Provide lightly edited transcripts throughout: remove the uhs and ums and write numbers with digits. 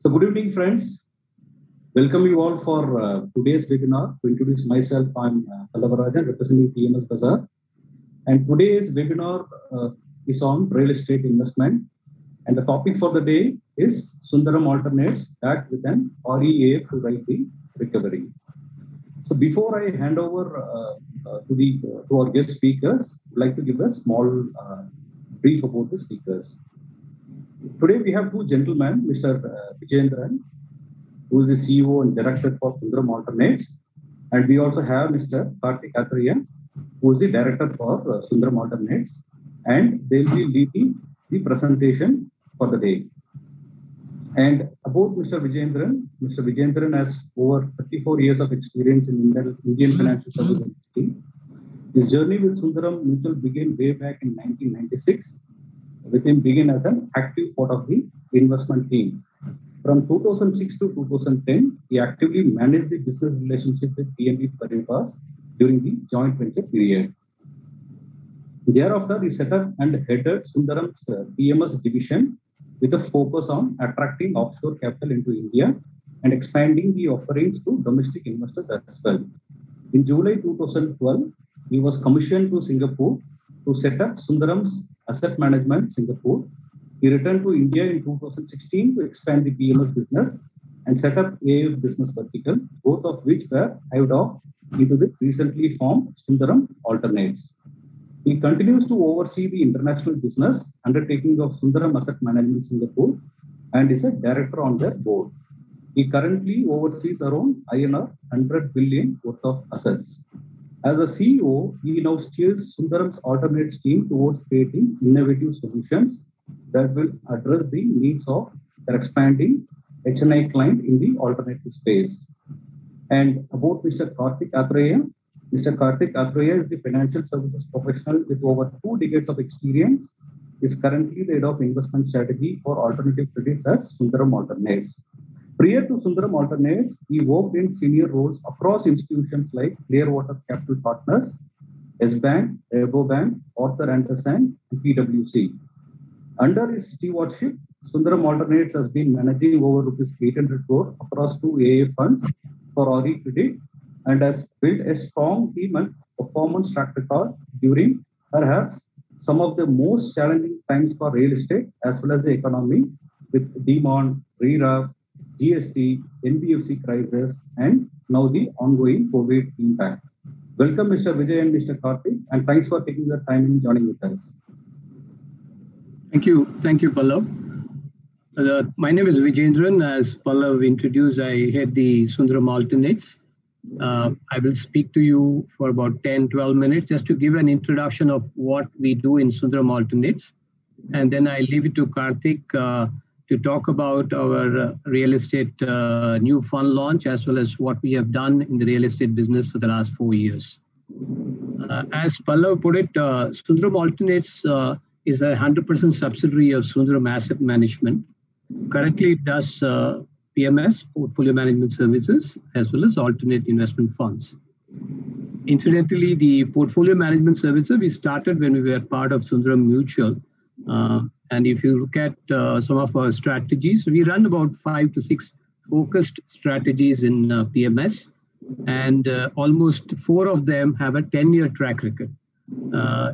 So good evening, friends. Welcome you all for today's webinar. To introduce myself, I'm Pallavarajan, representing PMS Bazaar. And today's webinar is on real estate investment. And the topic for the day is Sundaram Alternates backed with an REA to write the recovery. So before I hand over to our guest speakers, I'd like to give a small brief about the speakers. Today we have two gentlemen, Mr. Vijayendran, who is the CEO and Director for Sundaram Alternates, and we also have Mr. Kartik Atreya, who is the Director for Sundaram Alternates, and they will be leading the presentation for the day. And about Mr. Vijayendran has over 34 years of experience in Indian financial services industry. His journey with Sundaram Mutual began way back in 1996. With him began as an active part of the investment team. From 2006 to 2010, he actively managed the business relationship with BNP Paribas during the joint venture period. Thereafter, he set up and headed Sundaram's PMS division with a focus on attracting offshore capital into India and expanding the offerings to domestic investors as well. In July 2012, he was commissioned to Singapore to set up Sundaram's Asset Management Singapore. He returned to India in 2016 to expand the PMS business and set up AIF business vertical, both of which were hived off into the recently formed Sundaram Alternates. He continues to oversee the international business undertaking of Sundaram Asset Management Singapore and is a director on their board. He currently oversees around INR 100 billion worth of assets. As a CEO, he now steers Sundaram's Alternates team towards creating innovative solutions that will address the needs of their expanding HNI client in the alternative space. And about Mr. Kartik Atreya, Mr. Kartik Atreya is the financial services professional with over 2 decades of experience. He is currently the head of investment strategy for alternative credits at Sundaram Alternates. Prior to Sundaram Alternates, he worked in senior roles across institutions like Clearwater Capital Partners, S-Bank, Rabobank, Arthur Andersen, and PwC. Under his stewardship, Sundaram Alternates has been managing over rupees 800 crore across 2 AIF funds for RE credit and has built a strong team and performance track record during perhaps some of the most challenging times for real estate as well as the economy with demand, RERA, GST, NBFC crisis, and now the ongoing COVID impact. Welcome, Mr. Vijay and Mr. Kartik, and thanks for taking the time and joining with us. Thank you, Pallav. My name is Vijayendran. As Pallav introduced, I head the Sundaram Alternates. I will speak to you for about 10-12 minutes just to give an introduction of what we do in Sundaram Alternates. And then I leave it to Kartik to talk about our real estate new fund launch as well as what we have done in the real estate business for the last 4 years. As Pallav put it, Sundaram Alternates is a 100% subsidiary of Sundaram Asset Management. Currently, it does PMS, Portfolio Management Services, as well as alternate investment funds. Incidentally, the Portfolio Management Services, we started when we were part of Sundaram Mutual. And if you look at some of our strategies, we run about 5 to 6 focused strategies in PMS, and almost 4 of them have a 10-year track record.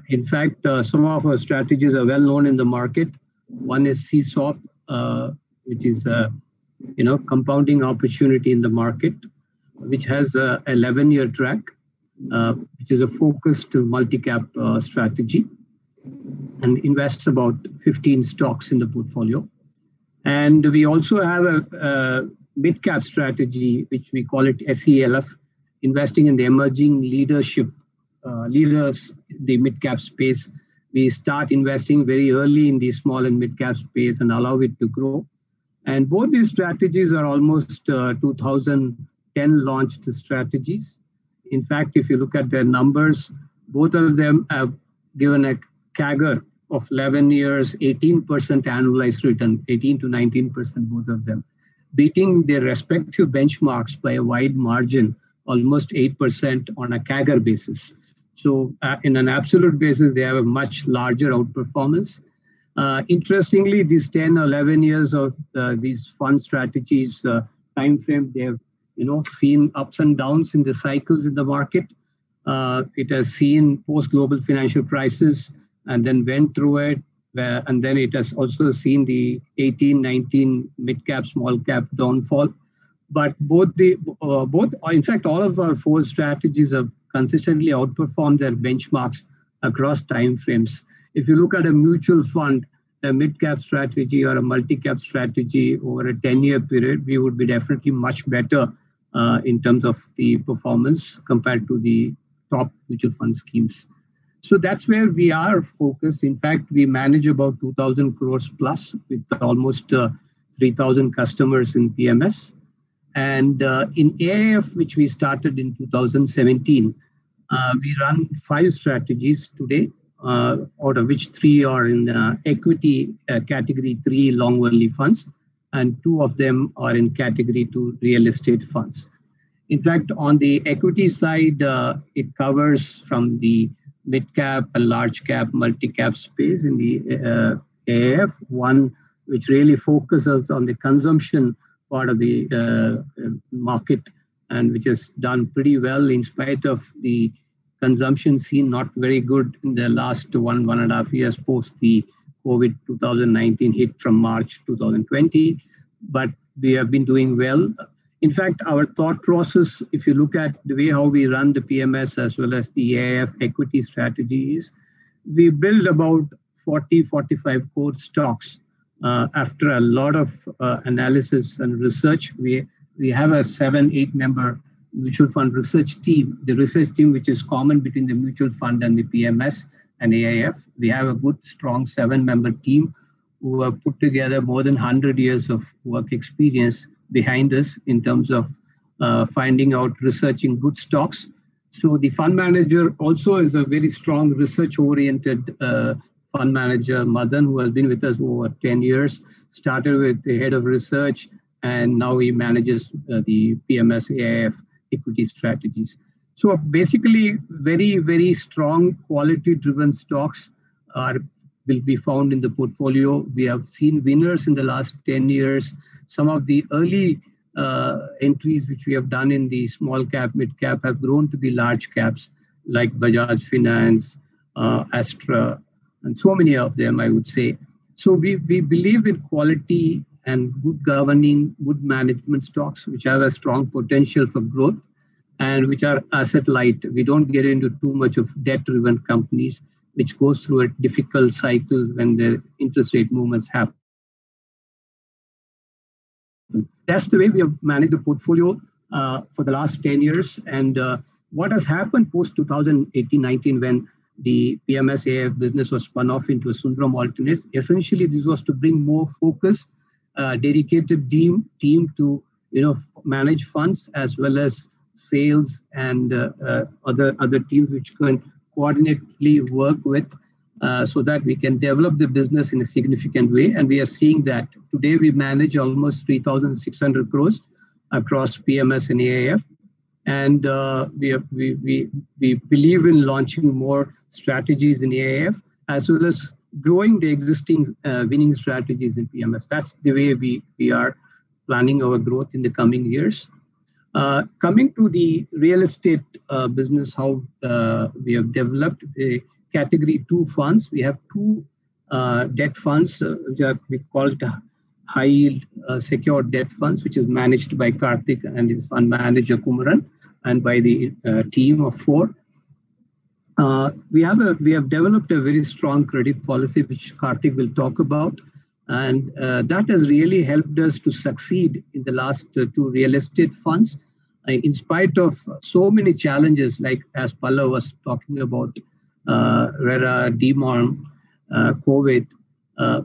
In fact, some of our strategies are well known in the market. One is CSOP, which is compounding opportunity in the market, which has a 11-year track, which is a focused multi-cap strategy, and invests about 15 stocks in the portfolio. And we also have a mid-cap strategy, which we call it SELF, investing in the emerging leaders, the mid-cap space. We start investing very early in the small and mid-cap space and allow it to grow. And both these strategies are almost 2010 launched strategies. In fact, if you look at their numbers, both of them have given a CAGR of 11 years, 18% annualized return, 18 to 19%, both of them, beating their respective benchmarks by a wide margin, almost 8% on a CAGR basis. So in an absolute basis, they have a much larger outperformance. Interestingly, these 10 or 11 years of these fund strategies time frame, they have seen ups and downs in the cycles in the market. It has seen post-global financial crisis and then went through it. And then it has also seen the 18, 19 mid-cap, small-cap downfall. But in fact, all of our 4 strategies have consistently outperformed their benchmarks across time frames. If you look at a mutual fund, a mid-cap strategy or a multi-cap strategy over a 10-year period, we would be definitely much better in terms of the performance compared to the top mutual fund schemes. So that's where we are focused. In fact, we manage about 2,000 crores plus with almost 3,000 customers in PMS. And in AIF, which we started in 2017, we run 5 strategies today, out of which 3 are in equity category 3 long-only funds, and 2 of them are in category 2 real estate funds. In fact, on the equity side, it covers from the mid-cap and large-cap, multi-cap space in the AIF, one which really focuses on the consumption part of the market and which has done pretty well in spite of the consumption seen not very good in the last 1.5 years post the COVID 2019 hit from March 2020. But we have been doing well. In fact, our thought process, if you look at the way how we run the PMS as well as the AIF equity strategies, we build about 40, 45 core stocks. After a lot of analysis and research, we have a 7-8 member mutual fund research team, the research team which is common between the mutual fund and the PMS and AIF. We have a good, strong 7-member team who have put together more than 100 years of work experience behind us in terms of finding out, researching good stocks. So the fund manager also is a very strong research-oriented fund manager, Madan, who has been with us over 10 years, started with the head of research, and now he manages the PMS AIF equity strategies. So basically, very, very strong quality-driven stocks will be found in the portfolio. We have seen winners in the last 10 years. Some of the early entries which we have done in the small cap, mid cap have grown to be large caps like Bajaj Finance, Astra, and so many of them, I would say. So we believe in quality and good governing, good management stocks, which have a strong potential for growth and which are asset light. We don't get into too much of debt-driven companies, which goes through a difficult cycle when the interest rate movements happen. That's the way we have managed the portfolio for the last 10 years. And what has happened post 2018-19 when the PMS AIF business was spun off into Sundaram Alternates, essentially this was to bring more focus, dedicated team to manage funds as well as sales and other teams which can coordinately work with so that we can develop the business in a significant way. And we are seeing that. Today we manage almost 3,600 crores across PMS and AIF. And we believe in launching more strategies in AIF as well as growing the existing winning strategies in PMS. That's the way we are planning our growth in the coming years. Coming to the real estate business, how we have developed the category 2 funds. We have 2 debt funds, which we call it high yield secured debt funds, which is managed by Karthik and his fund manager Kumaran, and by the team of 4. We have developed a very strong credit policy, which Karthik will talk about. And that has really helped us to succeed in the last 2 real estate funds, in spite of so many challenges, like as Pallav was talking about, RERA, DeMon, COVID.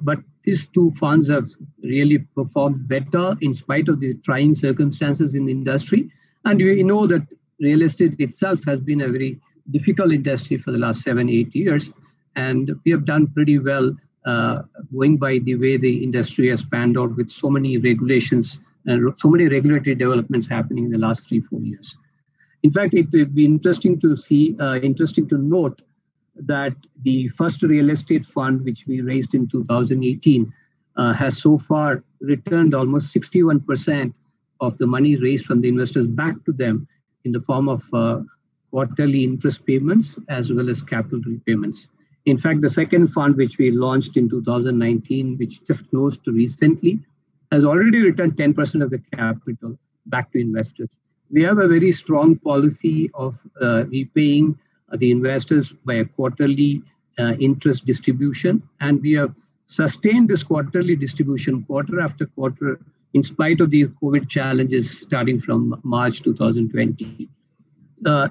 But these 2 funds have really performed better in spite of the trying circumstances in the industry. And we know that real estate itself has been a very difficult industry for the last 7-8 years. And we have done pretty well going by the way the industry has panned out with so many regulations and so many regulatory developments happening in the last 3-4 years. In fact, it would be interesting to note that the first real estate fund, which we raised in 2018, has so far returned almost 61% of the money raised from the investors back to them in the form of quarterly interest payments as well as capital repayments. In fact, the second fund, which we launched in 2019, which just closed recently, has already returned 10% of the capital back to investors. We have a very strong policy of repaying the investors by a quarterly interest distribution, and we have sustained this quarterly distribution quarter after quarter in spite of the COVID challenges starting from March 2020.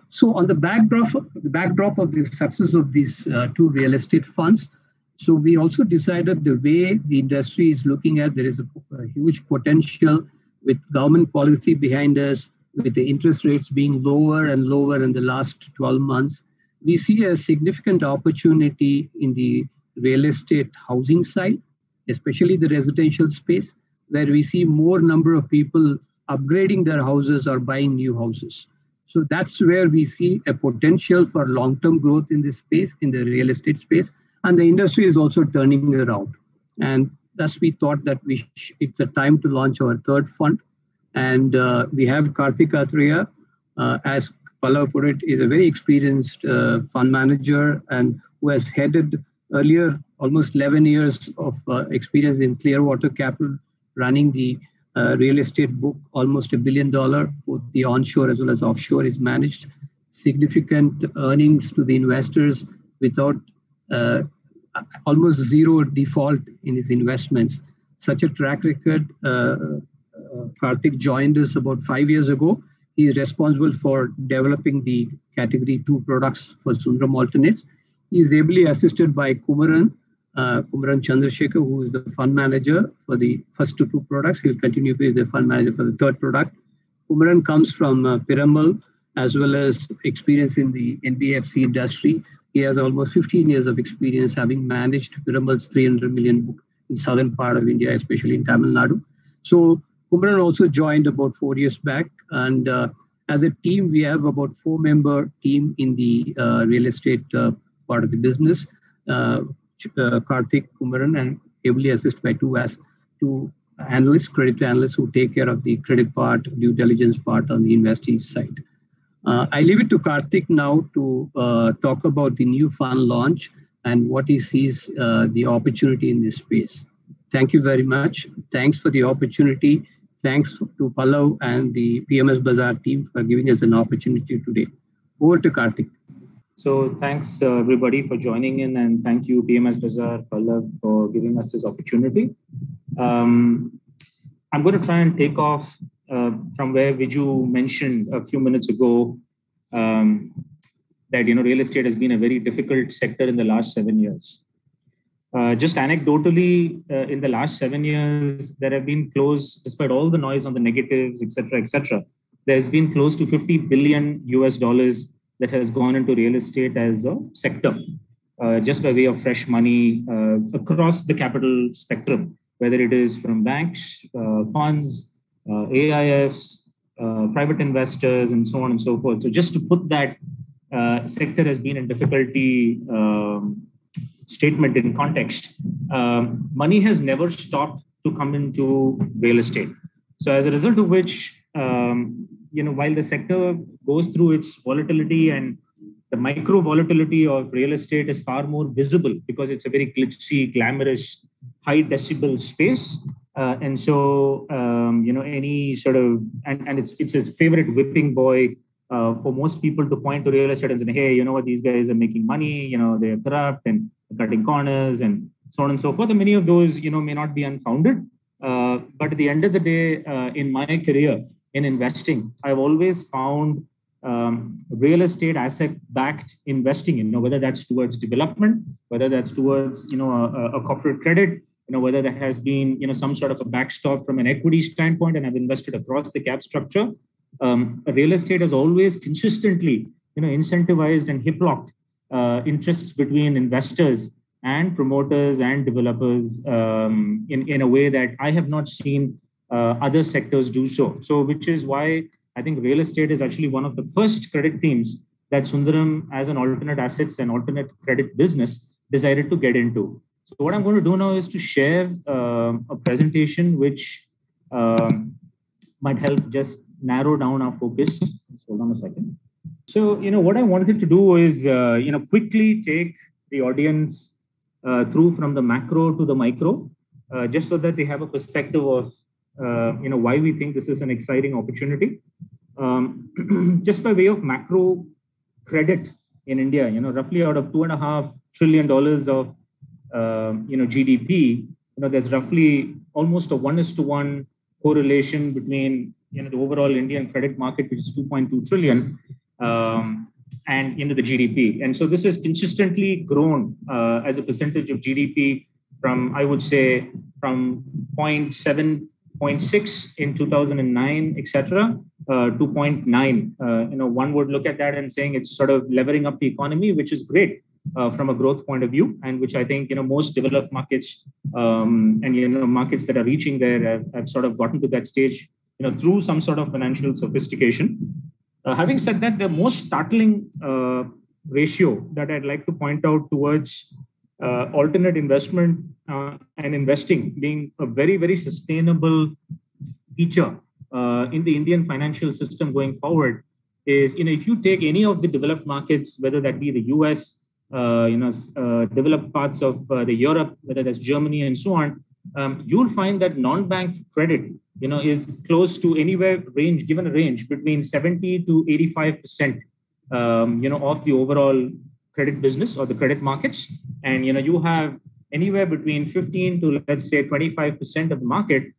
So on the backdrop of the success of these two real estate funds, so we also decided the way the industry is looking at, there is a huge potential with government policy behind us, with the interest rates being lower and lower in the last 12 months. We see a significant opportunity in the real estate housing side, especially the residential space, where we see more number of people upgrading their houses or buying new houses. So that's where we see a potential for long-term growth in this space, in the real estate space. And the industry is also turning around. And thus we thought that it's a time to launch our third fund. And we have Karthik Athreya, as Pallav put it, is a very experienced fund manager and who has headed earlier almost 11 years of experience in Clearwater Capital, running the real estate book, almost $1 billion, both the onshore as well as offshore is managed. Significant earnings to the investors without almost zero default in his investments. Such a track record. Karthik joined us about 5 years ago. He is responsible for developing the category 2 products for Sundaram Alternates. He is ably assisted by Kumaran Chandrasekhar, who is the fund manager for the first two products. He will continue to be the fund manager for the third product. Kumaran comes from Piramal, as well as experience in the NBFC industry. He has almost 15 years of experience, having managed Piramal's 300 million book in southern part of India, especially in Tamil Nadu. So Kumaran also joined about 4 years back. And as a team, we have about 4-member team in the real estate part of the business. Karthik, Kumaran, and ably assisted by two analysts, credit analysts, who take care of the credit part, due diligence part on the investing side. I leave it to Karthik now to talk about the new fund launch and what he sees the opportunity in this space. Thank you very much. Thanks for the opportunity. Thanks to Pallav and the PMS Bazaar team for giving us an opportunity today. Over to Karthik. So thanks everybody for joining in, and thank you PMS Bazaar, Pallav, for giving us this opportunity. I'm going to try and take off from where Viju mentioned a few minutes ago that real estate has been a very difficult sector in the last 7 years. Just anecdotally, in the last 7 years, there have been close, despite all the noise on the negatives, etc., there's been close to $50 billion that has gone into real estate as a sector, just by way of fresh money across the capital spectrum, whether it is from banks, funds, AIFs, private investors, and so on and so forth. So just to put that sector has been in difficulty statement in context, money has never stopped to come into real estate. So as a result of which, while the sector goes through its volatility, and the micro volatility of real estate is far more visible because it's a very glitzy, glamorous, high decibel space. And so, any sort of, and it's a favorite whipping boy for most people to point to real estate and say, hey, you know what, these guys are making money, they're corrupt and cutting corners and so on and so forth. And many of those, may not be unfounded. But at the end of the day, in my career in investing, I've always found real estate asset-backed investing, whether that's towards development, whether that's towards, a corporate credit, whether there has been, some sort of a backstop from an equity standpoint, and I've invested across the cap structure. Real estate has always consistently, incentivized and hip-locked interests between investors and promoters and developers in a way that I have not seen other sectors do so. So, which is why I think real estate is actually one of the first credit themes that Sundaram, as an alternate assets and alternate credit business, decided to get into. So what I'm going to do now is to share a presentation which might help just narrow down our focus. Hold on a second. So, what I wanted to do is, quickly take the audience through from the macro to the micro, just so that they have a perspective of, why we think this is an exciting opportunity. Just by way of macro credit in India, roughly out of $2.5 trillion of, GDP, there's roughly almost a 1:1 correlation between, the overall Indian credit market, which is 2.2 trillion, and the GDP. And so this has consistently grown as a percentage of GDP from, I would say, from 0.7, 0.6 in 2009, etc., to 0.9. One would look at that and saying it's sort of levering up the economy, which is great from a growth point of view, and which I think most developed markets and markets that are reaching there have sort of gotten to that stage through some sort of financial sophistication. Having said that, the most startling ratio that I'd like to point out towards alternate investment and investing being a very, very sustainable feature in the Indian financial system going forward is, if you take any of the developed markets, whether that be the US, developed parts of the Europe, whether that's Germany and so on, you'll find that non-bank credit, is close to anywhere given a range between 70 to 85%, of the overall credit business or the credit markets. And, you have anywhere between 15 to, let's say, 25% of the market,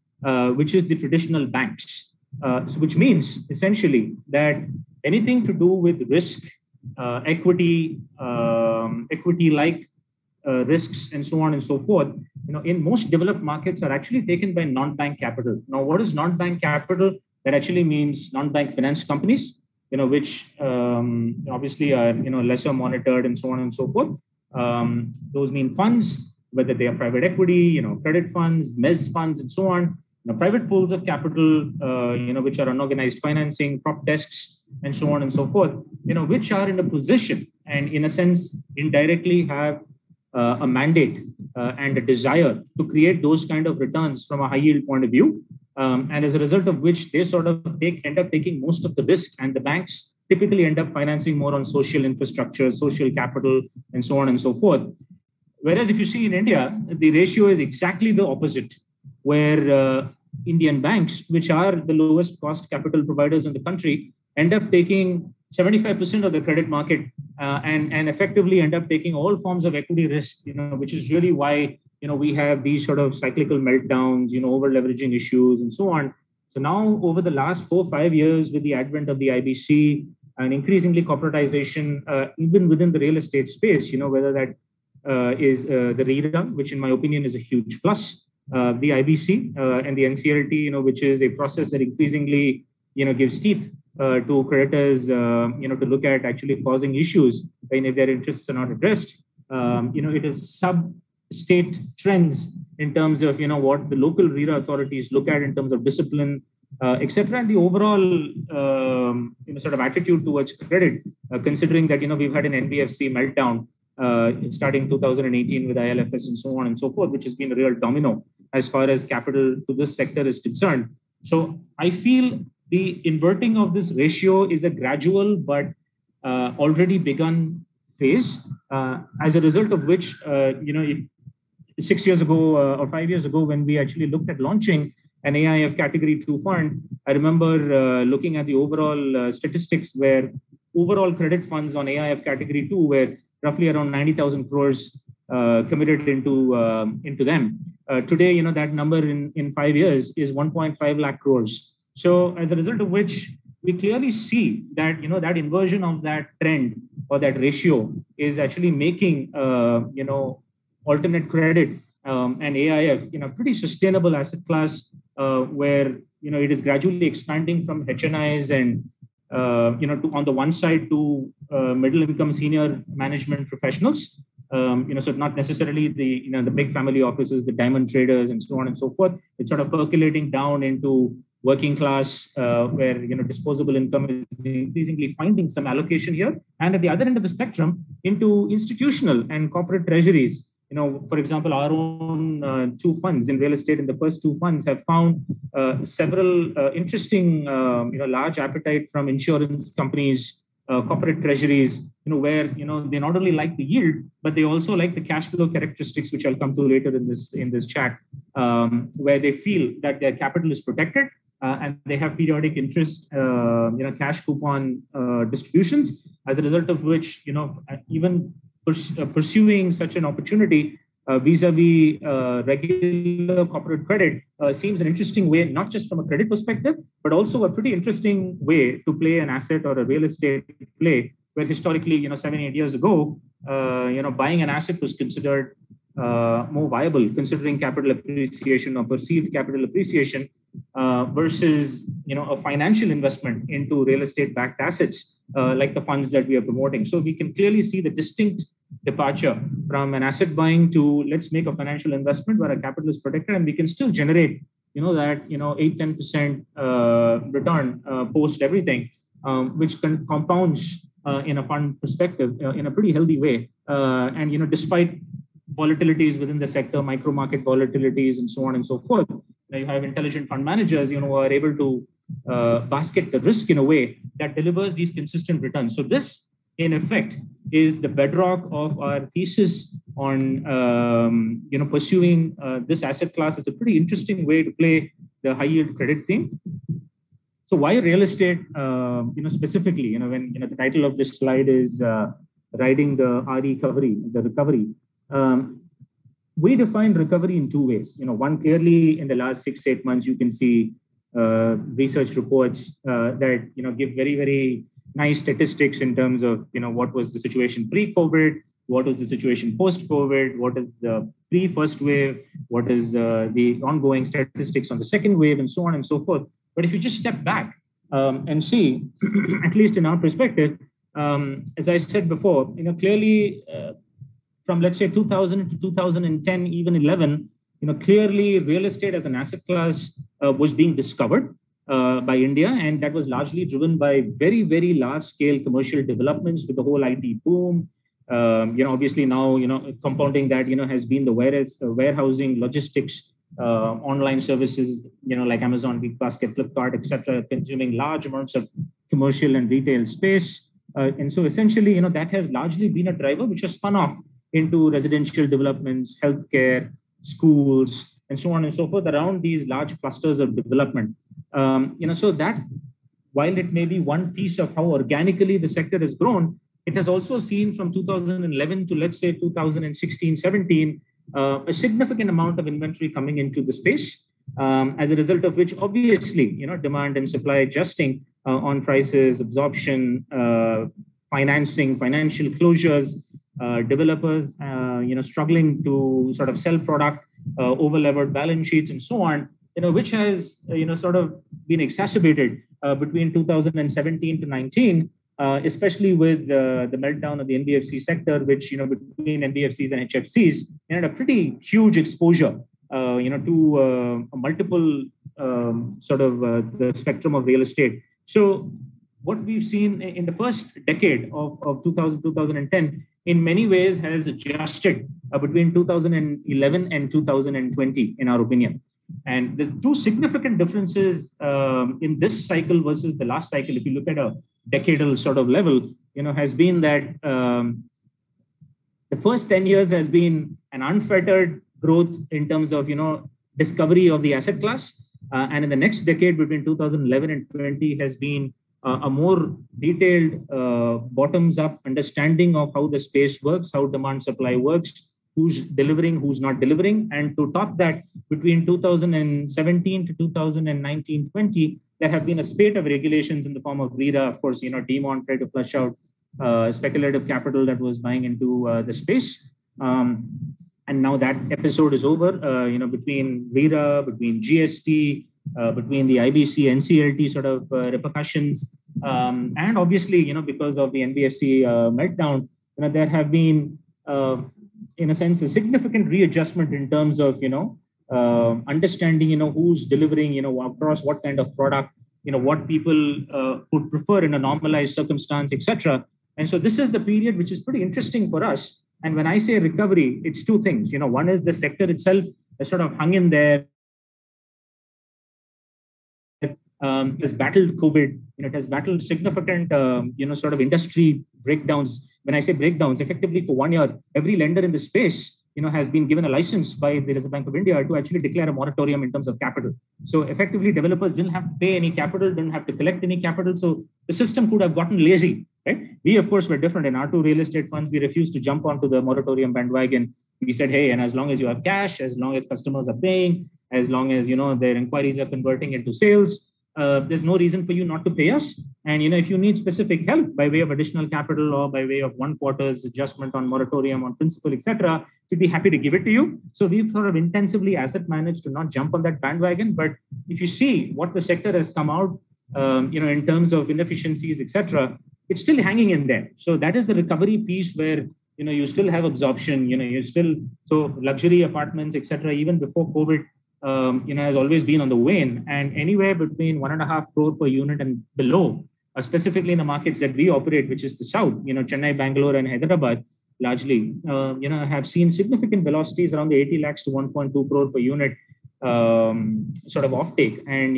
which is the traditional banks. So which means essentially that anything to do with risk, equity-like risks and so on and so forth, in most developed markets are actually taken by non-bank capital. Now, what is non-bank capital? That actually means non-bank finance companies, which obviously are, lesser monitored and so on and so forth. Those mean funds, whether they are private equity, credit funds, mezz funds, and so on. Private pools of capital, which are unorganized financing, prop desks, and so on and so forth, which are in a position and in a sense indirectly have a mandate and a desire to create those kind of returns from a high yield point of view. And as a result of which they sort of end up taking most of the risk, and the banks typically end up financing more on social infrastructure, social capital, and so on and so forth. Whereas if you see in India, the ratio is exactly the opposite, where Indian banks, which are the lowest cost capital providers in the country, end up taking 75% of the credit market and effectively end up taking all forms of equity risk, which is really why, we have these sort of cyclical meltdowns, over leveraging issues and so on. So now over the last 4-5 years, with the advent of the IBC and increasingly corporatization, even within the real estate space, whether that is the RERA, which in my opinion is a huge plus, the IBC and the NCLT, which is a process that increasingly, gives teeth to creditors, to look at actually causing issues when if their interests are not addressed. It is sub-state trends in terms of, what the local RERA authorities look at in terms of discipline, etc. And the overall, sort of attitude towards credit, considering that, we've had an NBFC meltdown starting 2018 with ILFS and so on and so forth, which has been a real domino as far as capital to this sector is concerned. So I feel the inverting of this ratio is a gradual but already begun phase, as a result of which, if 6 years ago or 5 years ago, when we actually looked at launching an AIF Category 2 fund, I remember looking at the overall statistics where overall credit funds on AIF Category 2 were roughly around 90,000 crores committed into them. Today, that number in 5 years is 1.5 lakh crores. So as a result of which, we clearly see that, that inversion of that trend or that ratio is actually making, alternate credit and AIF, pretty sustainable asset class where, it is gradually expanding from HNIs and, on the one side to middle income senior management professionals, So not necessarily the big family offices, the diamond traders, and so on and so forth. It's sort of percolating down into working class, where disposable income is increasingly finding some allocation here, and at the other end of the spectrum, into institutional and corporate treasuries. For example, our own two funds in real estate, in the first two funds, have found several interesting, large appetite from insurance companies, corporate treasuries, where they not only like the yield, but they also like the cash flow characteristics, which I'll come to later in this chat, where they feel that their capital is protected, and they have periodic interest, cash coupon distributions, as a result of which, even pursuing such an opportunity vis-a-vis regular corporate credit seems an interesting way, not just from a credit perspective, but also a pretty interesting way to play an asset or a real estate play, where historically, 7-8 years ago, buying an asset was considered more viable, considering capital appreciation or perceived capital appreciation, versus a financial investment into real estate backed assets, like the funds that we are promoting. So we can clearly see the distinct departure from an asset buying to let's make a financial investment where our capital is protected, and we can still generate that 8-10% return post everything, which compounds in a fund perspective in a pretty healthy way, and despite volatilities within the sector, micro market volatilities, and so on and so forth. Now you have intelligent fund managers, who are able to basket the risk in a way that delivers these consistent returns. So this, in effect, is the bedrock of our thesis on, pursuing this asset class. It's a pretty interesting way to play the high yield credit theme. So why real estate, specifically, when the title of this slide is riding the recovery. We define recovery in two ways. One, clearly in the last 6-8 months, you can see research reports that give very, very nice statistics in terms of what was the situation pre-COVID, what was the situation post-COVID, what is the pre-first wave, what is the ongoing statistics on the second wave, and so on and so forth. But if you just step back and see, at least in our perspective, as I said before, clearly from, let's say, 2000 to 2010, even 11, clearly real estate as an asset class was being discovered by India, and that was largely driven by very, very large-scale commercial developments with the whole IT boom. Obviously now, compounding that, has been the warehousing, logistics, online services, like Amazon, BigBasket, Flipkart, etc., consuming large amounts of commercial and retail space. And so essentially, that has largely been a driver which has spun off into residential developments, healthcare, schools, and so on and so forth around these large clusters of development. So that, while it may be one piece of how organically the sector has grown, it has also seen from 2011 to, let's say, 2016, 17, a significant amount of inventory coming into the space, as a result of which, obviously, demand and supply adjusting on prices, absorption, financing, financial closures, developers, struggling to sort of sell product, over-levered balance sheets, and so on, which has, sort of been exacerbated between 2017 to 19, especially with the meltdown of the NBFC sector, which, between NBFCs and HFCs, had a pretty huge exposure, to multiple the spectrum of real estate. So what we've seen in the first decade of 2010, in many ways has adjusted between 2011 and 2020, in our opinion. And there's two significant differences in this cycle versus the last cycle. If you look at a decadal sort of level, has been that the first 10 years has been an unfettered growth in terms of, discovery of the asset class. And in the next decade, between 2011 and 20, has been a more detailed bottoms-up understanding of how the space works, how demand supply works, who's delivering, who's not delivering. And to top that, between 2017 to 2019-20, there have been a spate of regulations in the form of RERA, of course, DeMont tried to flush out speculative capital that was buying into the space. And now that episode is over, between RERA, between GST, between the IBC, NCLT sort of repercussions. And obviously, because of the NBFC meltdown, there have been in a sense, a significant readjustment in terms of, understanding, who's delivering, across what kind of product, what people would prefer in a normalized circumstance, etc. And so this is the period which is pretty interesting for us. And when I say recovery, it's two things. One is the sector itself has sort of hung in there. Has battled COVID. It has battled significant, sort of industry breakdowns. When I say breakdowns, effectively for 1 year, every lender in the space, has been given a license by the Reserve Bank of India to actually declare a moratorium in terms of capital. So effectively, developers didn't have to pay any capital, didn't have to collect any capital. So the system could have gotten lazy, right? We, of course, were different. In our two real estate funds, we refused to jump onto the moratorium bandwagon. We said, hey, and as long as you have cash, as long as customers are paying, as long as, their inquiries are converting into sales, there's no reason for you not to pay us. And, if you need specific help by way of additional capital or by way of 1 quarter's adjustment on moratorium on principal, etc., we'd be happy to give it to you. So we've sort of intensively asset managed to not jump on that bandwagon. But if you see what the sector has come out, in terms of inefficiencies, etc., it's still hanging in there. So that is the recovery piece where, you still have absorption, so luxury apartments, etc., even before COVID, has always been on the wane, and anywhere between 1.5 crore per unit and below, specifically in the markets that we operate, which is the south, Chennai, Bangalore, and Hyderabad, largely, have seen significant velocities around the 80 lakhs to 1.2 crore per unit sort of offtake. And,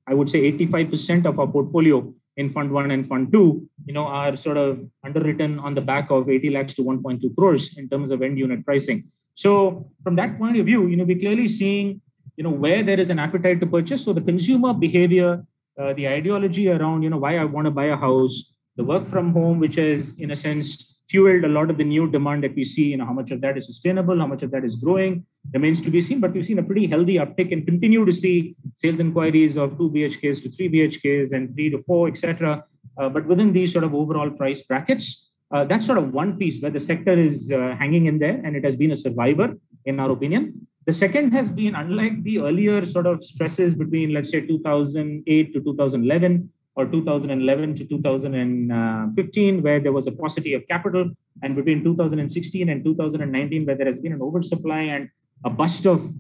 I would say 85% of our portfolio in Fund 1 and Fund 2, are sort of underwritten on the back of 80 lakhs to 1.2 crores in terms of end unit pricing. So from that point of view, we're clearly seeing where there is an appetite to purchase. So the consumer behavior, the ideology around, why I want to buy a house, the work from home, which has, in a sense, fueled a lot of the new demand that we see, how much of that is sustainable, how much of that is growing, remains to be seen. But we've seen a pretty healthy uptick and continue to see sales inquiries of 2 BHKs to 3 BHKs and 3 to 4, etc. But within these sort of overall price brackets, that's sort of one piece where the sector is hanging in there, and it has been a survivor, in our opinion. The second has been, unlike the earlier sort of stresses between, let's say, 2008 to 2011 or 2011 to 2015, where there was a paucity of capital, and between 2016 and 2019, where there has been an oversupply and a bust of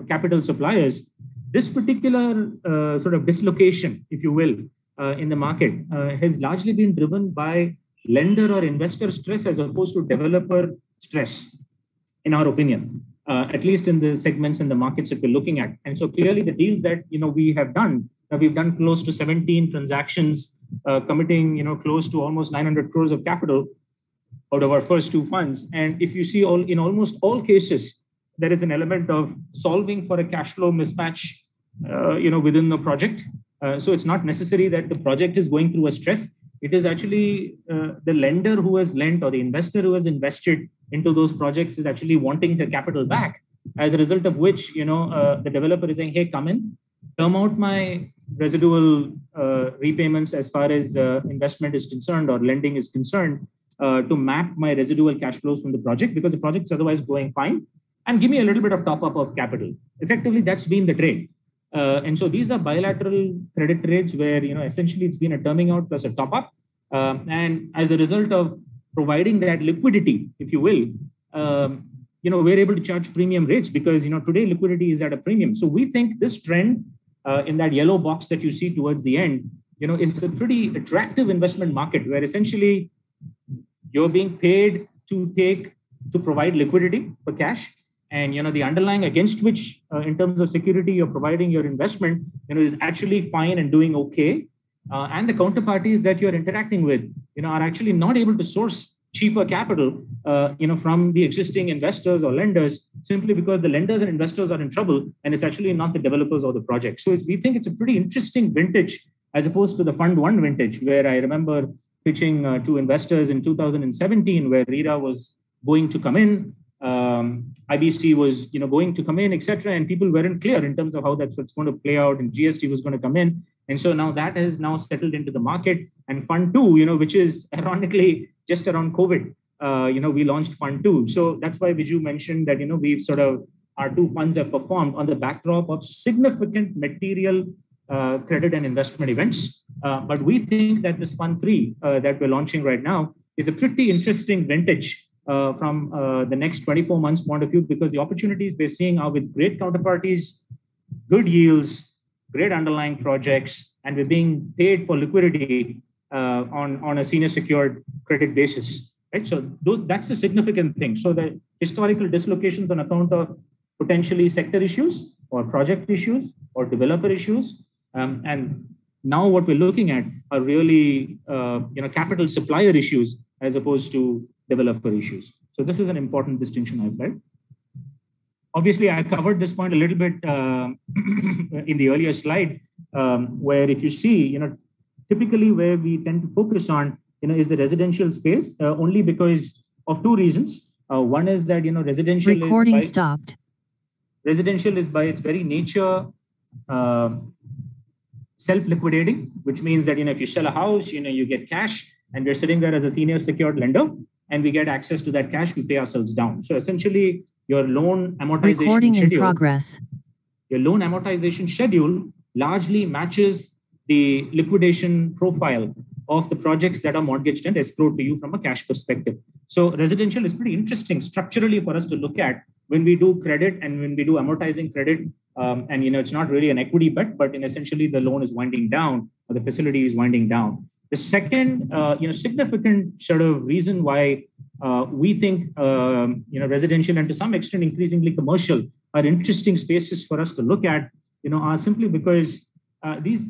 capital suppliers, this particular sort of dislocation, if you will, in the market has largely been driven by lender or investor stress as opposed to developer stress, in our opinion. At least in the segments and the markets that we're looking at. And so clearly the deals that, we have done, we've done close to 17 transactions, committing, close to almost 900 crores of capital out of our first 2 funds. And if you see in almost all cases, there is an element of solving for a cash flow mismatch, within the project. So it's not necessary that the project is going through a stress. It is actually the lender who has lent or the investor who has invested into those projects is actually wanting the capital back. As a result of which, the developer is saying, hey, come in, term out my residual repayments as far as investment is concerned or lending is concerned, to map my residual cash flows from the project, because the project is otherwise going fine, and give me a little bit of top up of capital. Effectively, that's been the trade. And so these are bilateral credit trades where, essentially it's been a terming out plus a top up. And as a result of providing that liquidity, if you will, we're able to charge premium rates because, today liquidity is at a premium. So we think this trend in that yellow box that you see towards the end, it's a pretty attractive investment market where essentially you're being paid to provide liquidity for cash. And, the underlying against which, in terms of security, you're providing your investment, is actually fine and doing okay. And the counterparties that you're interacting with, are actually not able to source cheaper capital, from the existing investors or lenders, simply because the lenders and investors are in trouble, and it's actually not the developers or the project. So we think it's a pretty interesting vintage, as opposed to the Fund 1 vintage, where I remember pitching to investors in 2017, where RERA was going to come in. IBC was, going to come in, etc. And people weren't clear in terms of how that's what's going to play out, and GST was going to come in. And so now that has now settled into the market. And Fund 2, which is ironically just around COVID, we launched Fund 2. So that's why Viju mentioned that, we've sort of, our 2 funds have performed on the backdrop of significant material credit and investment events. But we think that this Fund 3 that we're launching right now is a pretty interesting vintage from the next 24 months point of view, because the opportunities we're seeing are with great counterparties, good yields, great underlying projects, and we're being paid for liquidity on a senior secured credit basis. Right? So that's a significant thing. So the historical dislocations on account of potentially sector issues or project issues or developer issues, and now what we're looking at are really capital supplier issues as opposed to developer issues. So this is an important distinction I felt. Obviously, I covered this point a little bit in the earlier slide, where if you see, typically where we tend to focus on, is the residential space, only because of two reasons. One is that, residential residential is by its very nature self-liquidating, which means that, if you sell a house, you get cash, and we're sitting there as a senior secured lender, and we get access to that cash, we pay ourselves down. So essentially, your loan amortization schedule largely matches the liquidation profile of the projects that are mortgaged and escrowed to you from a cash perspective. So residential is pretty interesting structurally for us to look at when we do credit and when we do amortizing credit. And it's not really an equity bet, but essentially the loan is winding down or the facility is winding down. The second, significant sort of reason why we think, residential and to some extent increasingly commercial are interesting spaces for us to look at, are simply because these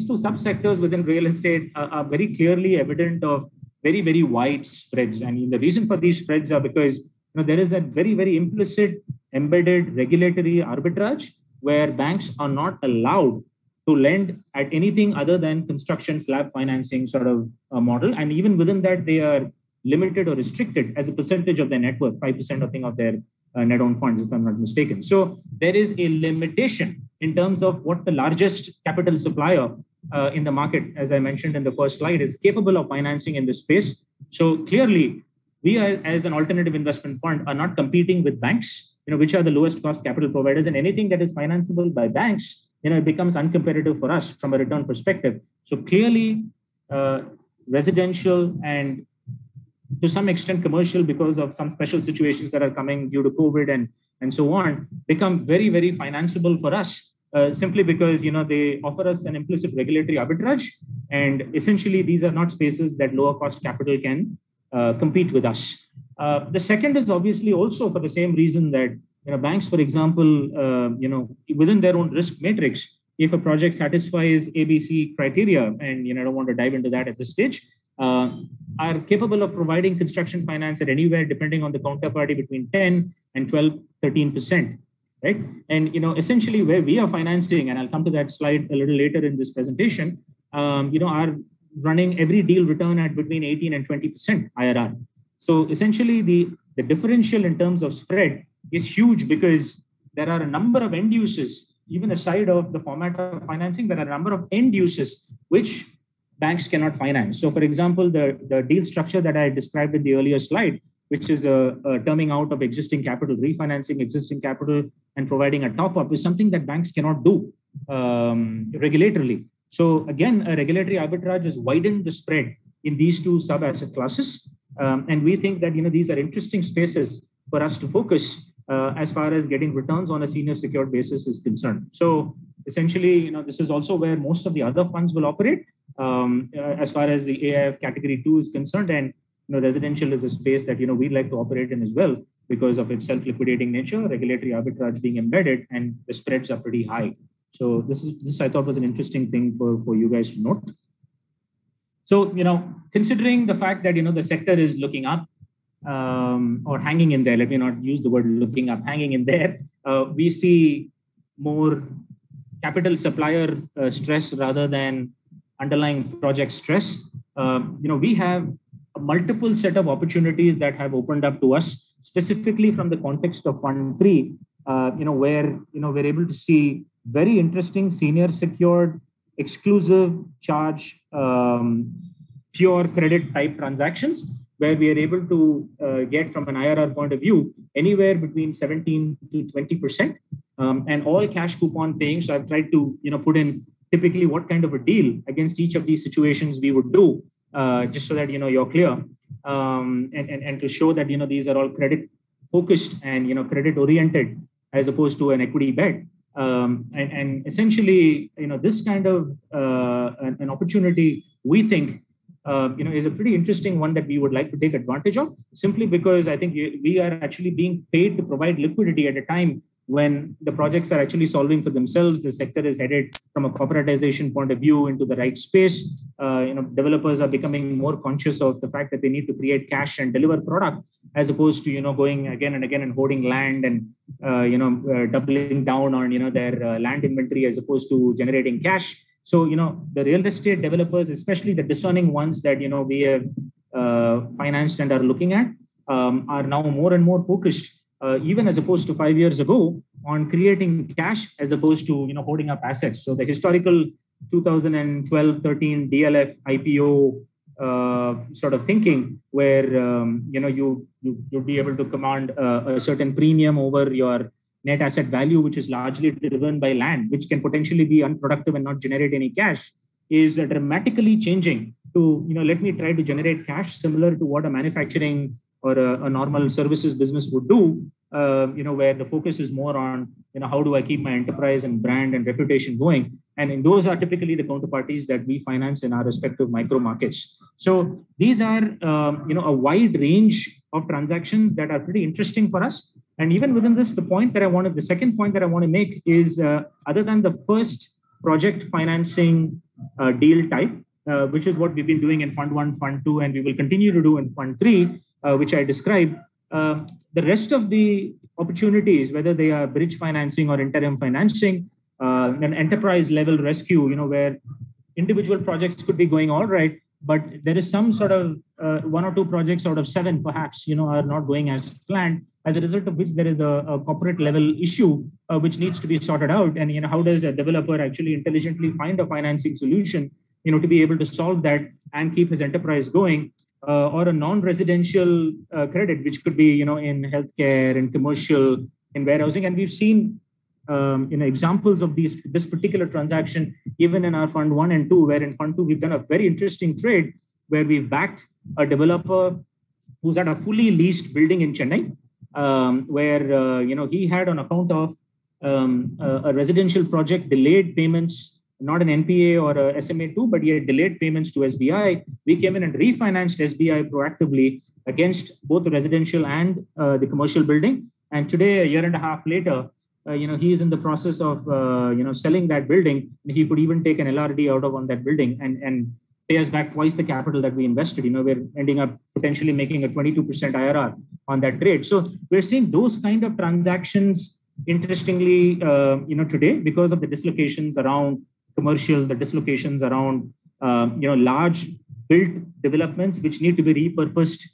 two subsectors within real estate are very clearly evident of very, very wide spreads. And the reason for these spreads are because there is a very, very implicit embedded regulatory arbitrage where banks are not allowed to lend at anything other than construction slab financing sort of model. And even within that, they are limited or restricted as a percentage of their net worth, 5% I think of their net owned funds, if I'm not mistaken. So there is a limitation in terms of what the largest capital supplier in the market, as I mentioned in the first slide, is capable of financing in this space. So clearly, we as an alternative investment fund are not competing with banks, which are the lowest cost capital providers, and anything that is financeable by banks, it becomes uncompetitive for us from a return perspective. So clearly, residential and to some extent commercial, because of some special situations that are coming due to COVID and so on, become very, very financeable for us, simply because they offer us an implicit regulatory arbitrage, and essentially these are not spaces that lower cost capital can compete with us. The second is obviously also for the same reason that banks, for example, within their own risk matrix, if a project satisfies ABC criteria, and I don't want to dive into that at this stage, are capable of providing construction finance at anywhere, depending on the counterparty, between 10 and 12, 13%, right? And essentially where we are financing, and I'll come to that slide a little later in this presentation, are running every deal return at between 18 and 20% IRR. So essentially the differential in terms of spread is huge, because there are a number of end uses, even aside of the format of financing, there are a number of end uses which banks cannot finance. So for example, the deal structure that I described in the earlier slide, which is a terming out of existing capital, refinancing existing capital and providing a top up, is something that banks cannot do regulatorily. So again, a regulatory arbitrage has widened the spread in these two sub-asset classes. And we think that these are interesting spaces for us to focus as far as getting returns on a senior secured basis is concerned. So essentially, this is also where most of the other funds will operate as far as the AIF category 2 is concerned. And residential is a space that we'd like to operate in as well, because of its self-liquidating nature, regulatory arbitrage being embedded, and the spreads are pretty high. So this I thought was an interesting thing for you guys to note. So considering the fact that the sector is looking up or hanging in there, let me not use the word looking up, hanging in there, we see more capital supplier stress rather than underlying project stress. We have a multiple set of opportunities that have opened up to us, specifically from the context of Fund 3, where we're able to see very interesting senior secured, exclusive charge, pure credit type transactions, where we are able to get, from an IRR point of view, anywhere between 17 to 20%, and all cash coupon paying. So I've tried to put in typically what kind of a deal against each of these situations we would do, just so that you're clear. and to show that, these are all credit focused and, credit oriented as opposed to an equity bet. And essentially, this kind of an opportunity, we think, is a pretty interesting one that we would like to take advantage of, simply because I think we are actually being paid to provide liquidity at a time when the projects are actually solving for themselves. The sector is headed from a corporatization point of view into the right space. Developers are becoming more conscious of the fact that they need to create cash and deliver product, as opposed to, going again and again and hoarding land and, doubling down on, their land inventory as opposed to generating cash. So, the real estate developers, especially the discerning ones that, we have financed and are looking at, are now more and more focused, even as opposed to 5 years ago, on creating cash as opposed to, holding up assets. So the historical 2012-13 DLF IPO sort of thinking, where, you'd be able to command a certain premium over your net asset value, which is largely driven by land, which can potentially be unproductive and not generate any cash, is dramatically changing to, let me try to generate cash similar to what a manufacturing or a normal services business would do, where the focus is more on, how do I keep my enterprise and brand and reputation going? And those are typically the counterparties that we finance in our respective micro markets. So these are, a wide range of transactions that are pretty interesting for us. And even within this, the second point that I want to make is, other than the first project financing deal type, which is what we've been doing in Fund 1, Fund 2, and we will continue to do in Fund 3, which I described, the rest of the opportunities, whether they are bridge financing or interim financing, an enterprise level rescue, where individual projects could be going all right, but there is some sort of 1 or 2 projects out of 7 perhaps, are not going as planned, as a result of which there is a corporate level issue which needs to be sorted out. And, how does a developer actually intelligently find a financing solution, to be able to solve that and keep his enterprise going, or a non-residential credit, which could be, in healthcare and commercial and warehousing. And we've seen, examples of this particular transaction, even in our Fund 1 and 2, where in Fund 2, we've done a very interesting trade where we've backed a developer who's at a fully leased building in Chennai, where, he had, on account of a residential project, delayed payments, not an NPA or a SMA2, but he had delayed payments to SBI. We came in and refinanced SBI proactively against both the residential and the commercial building. And today, a year and a half later, he is in the process of, selling that building. He could even take an LRD out of on that building and pay us back twice the capital that we invested. We're ending up potentially making a 22% IRR on that trade. So we're seeing those kind of transactions, interestingly, today, because of the dislocations around commercial, the dislocations around, large built developments, which need to be repurposed,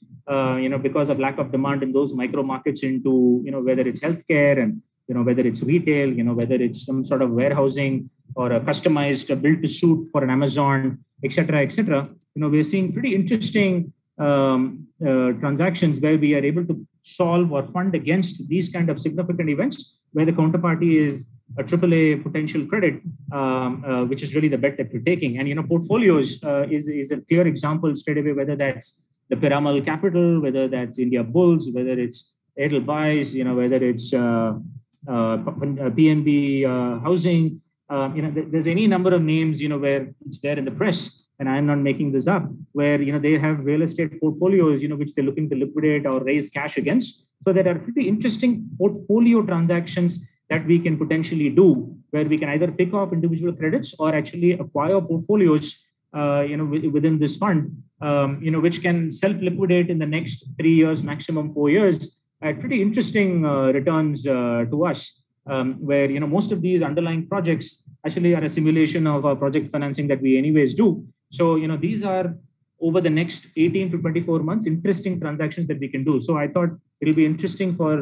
because of lack of demand in those micro markets into, whether it's healthcare and, whether it's retail, whether it's some sort of warehousing or a customized built to suit for an Amazon, et cetera, we're seeing pretty interesting transactions where we are able to solve or fund against these kind of significant events, where the counterparty is a AAA potential credit, which is really the bet that we're taking. And, portfolios is a clear example straight away, whether that's the Piramal Capital, whether that's India Bulls, whether it's Edelweiss, whether it's PNB Housing, there's any number of names, where it's there in the press, and I'm not making this up, where, they have real estate portfolios, which they're looking to liquidate or raise cash against. So there are pretty interesting portfolio transactions that we can potentially do, where we can either pick off individual credits or actually acquire portfolios, within this fund, which can self-liquidate in the next 3 years, maximum 4 years, at pretty interesting returns to us, where, most of these underlying projects actually are a simulation of our project financing that we anyways do. So, these are, over the next 18 to 24 months, interesting transactions that we can do. So I thought it'll be interesting for,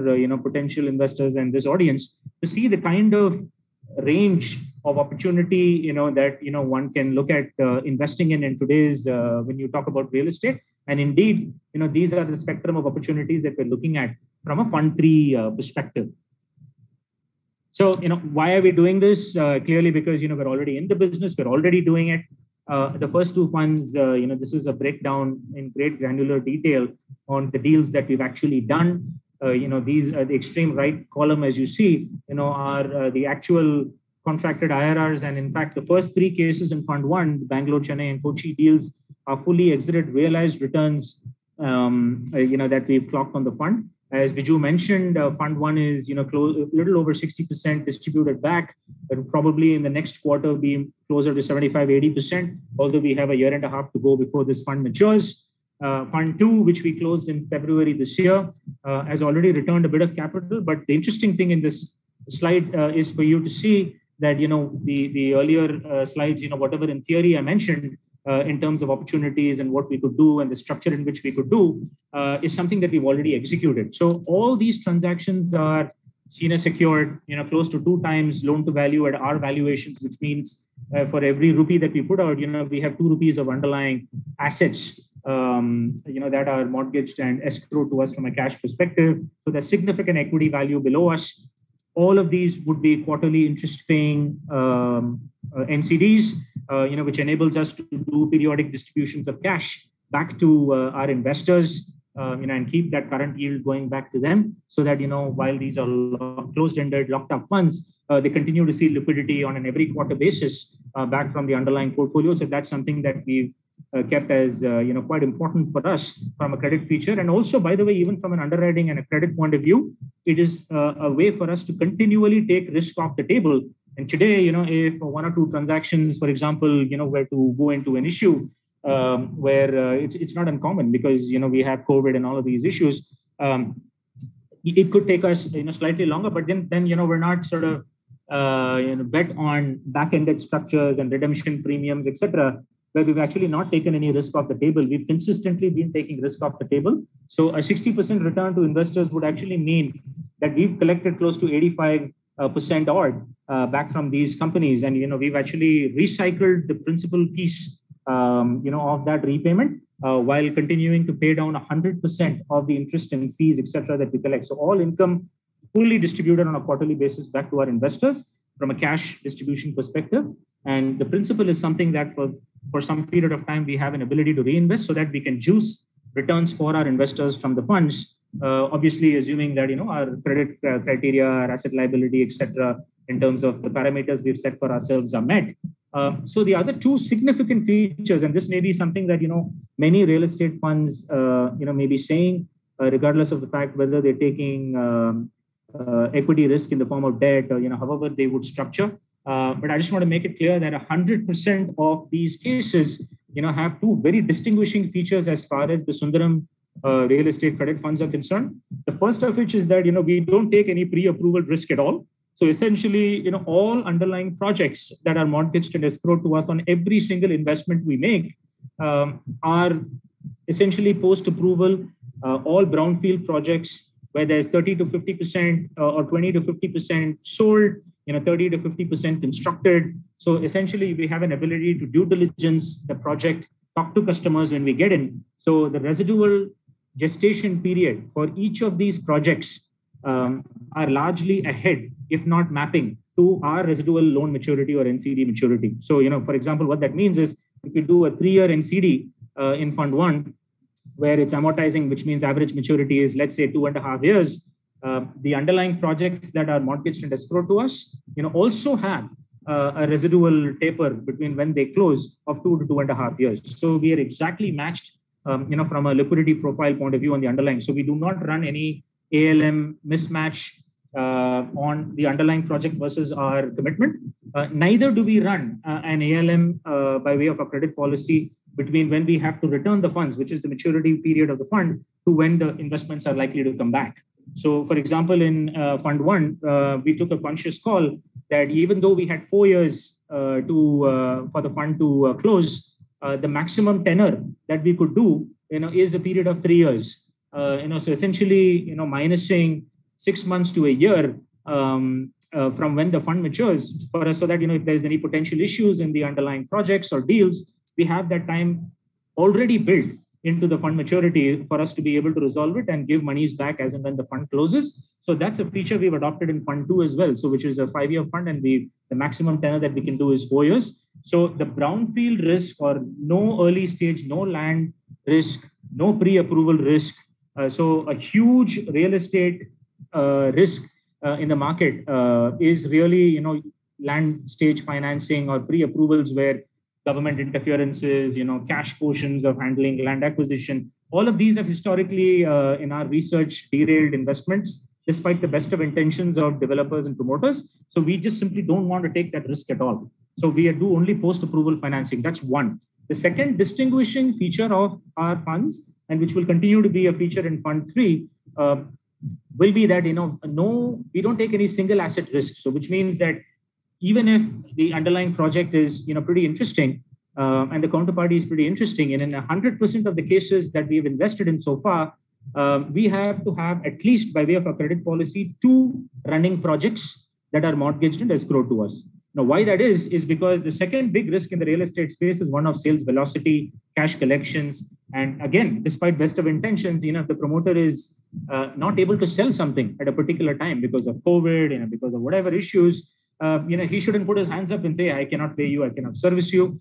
potential investors and this audience to see the kind of range of opportunity, that, one can look at investing in today's, when you talk about real estate. And indeed, these are the spectrum of opportunities that we're looking at from a Fund 3 perspective. So, why are we doing this? Clearly, because, we're already in the business, we're already doing it. The first two funds, this is a breakdown in great granular detail on the deals that we've actually done. These the extreme right column, as you see, are the actual contracted IRRs. And in fact, the first three cases in Fund 1, the Bangalore, Chennai, and Kochi deals are fully exited realized returns, that we've clocked on the fund. As Viju mentioned, Fund 1 is, close, a little over 60% distributed back. It will probably in the next quarter be closer to 75, 80%, although we have a year and a half to go before this fund matures. Fund 2, which we closed in February this year, has already returned a bit of capital. But the interesting thing in this slide is for you to see that, the earlier slides, whatever in theory I mentioned, in terms of opportunities and what we could do and the structure in which we could do is something that we've already executed. So all these transactions are senior secured, close to 2 times loan to value at our valuations, which means for every rupee that we put out, we have 2 rupees of underlying assets, that are mortgaged and escrowed to us from a cash perspective. So there's significant equity value below us. All of these would be quarterly interest-paying NCDs, which enables us to do periodic distributions of cash back to our investors, and keep that current yield going back to them, so that while these are closed-ended, locked-up funds, they continue to see liquidity on an every quarter basis back from the underlying portfolio. So that's something that we've kept as quite important for us from a credit feature. And also, by the way, even from an underwriting and a credit point of view, it is a way for us to continually take risk off the table. And today, if 1 or 2 transactions, for example, were to go into an issue where it's not uncommon because, we have COVID and all of these issues, it could take us, slightly longer, but then we're not sort of, bet on back-ended structures and redemption premiums, etc., where we've actually not taken any risk off the table. We've consistently been taking risk off the table. So a 60% return to investors would actually mean that we've collected close to 85% odd back from these companies. And, we've actually recycled the principal piece, of that repayment while continuing to pay down 100% of the interest and fees, etc., that we collect. So all income fully distributed on a quarterly basis back to our investors from a cash distribution perspective. And the principle is something that for some period of time, we have an ability to reinvest so that we can juice returns for our investors from the funds, obviously assuming that, our credit criteria, our asset liability, etc., in terms of the parameters we've set for ourselves are met. So the other 2 significant features, and this may be something that, many real estate funds, may be saying, regardless of the fact whether they're taking equity risk in the form of debt or, however they would structure. But I just want to make it clear that 100% of these cases, have 2 very distinguishing features as far as the Sundaram real estate credit funds are concerned. The first of which is that, we don't take any pre-approval risk at all. So essentially, all underlying projects that are mortgaged and escrowed to us on every single investment we make are essentially post-approval, all brownfield projects where there's 30 to 50% or 20 to 50% sold, 30 to 50% constructed. So essentially, we have an ability to due diligence the project, talk to customers when we get in. So the residual gestation period for each of these projects are largely ahead, if not mapping, to our residual loan maturity or NCD maturity. So, for example, what that means is if you do a 3-year NCD in Fund 1, where it's amortizing, which means average maturity is, let's say, 2.5 years, the underlying projects that are mortgaged and escrowed to us, also have a residual taper between when they close of 2 to 2.5 years. So we are exactly matched, from a liquidity profile point of view on the underlying. So we do not run any ALM mismatch on the underlying project versus our commitment. Neither do we run an ALM by way of a credit policy between when we have to return the funds, which is the maturity period of the fund, to when the investments are likely to come back. So, for example, in Fund 1, we took a conscious call that even though we had 4 years for the fund to close, the maximum tenor that we could do, is a period of 3 years. So essentially, minusing 6 months to a year from when the fund matures for us, so that, if there's any potential issues in the underlying projects or deals, we have that time already built into the fund maturity for us to be able to resolve it and give monies back as and when the fund closes. So that's a feature we've adopted in Fund 2 as well. So which is a 5-year fund, and the maximum tenor that we can do is 4 years. So the brownfield risk, or no early stage, no land risk, no pre-approval risk. So a huge real estate risk in the market is really, land stage financing or pre-approvals where government interferences, cash portions of handling land acquisition. All of these have historically, in our research, derailed investments, despite the best of intentions of developers and promoters. So we just simply don't want to take that risk at all. So we do only post-approval financing. That's one. The second distinguishing feature of our funds, and which will continue to be a feature in Fund 3, will be that, we don't take any single asset risk. So which means that even if the underlying project is, pretty interesting, and the counterparty is pretty interesting, and in 100% of the cases that we have invested in so far, we have to have, at least by way of a credit policy, 2 running projects that are mortgaged and escrowed to us. Now, why that is because the second big risk in the real estate space is one of sales velocity, cash collections. And again, despite best of intentions, if the promoter is not able to sell something at a particular time because of COVID, because of whatever issues, he shouldn't put his hands up and say, I cannot pay you, I cannot service you.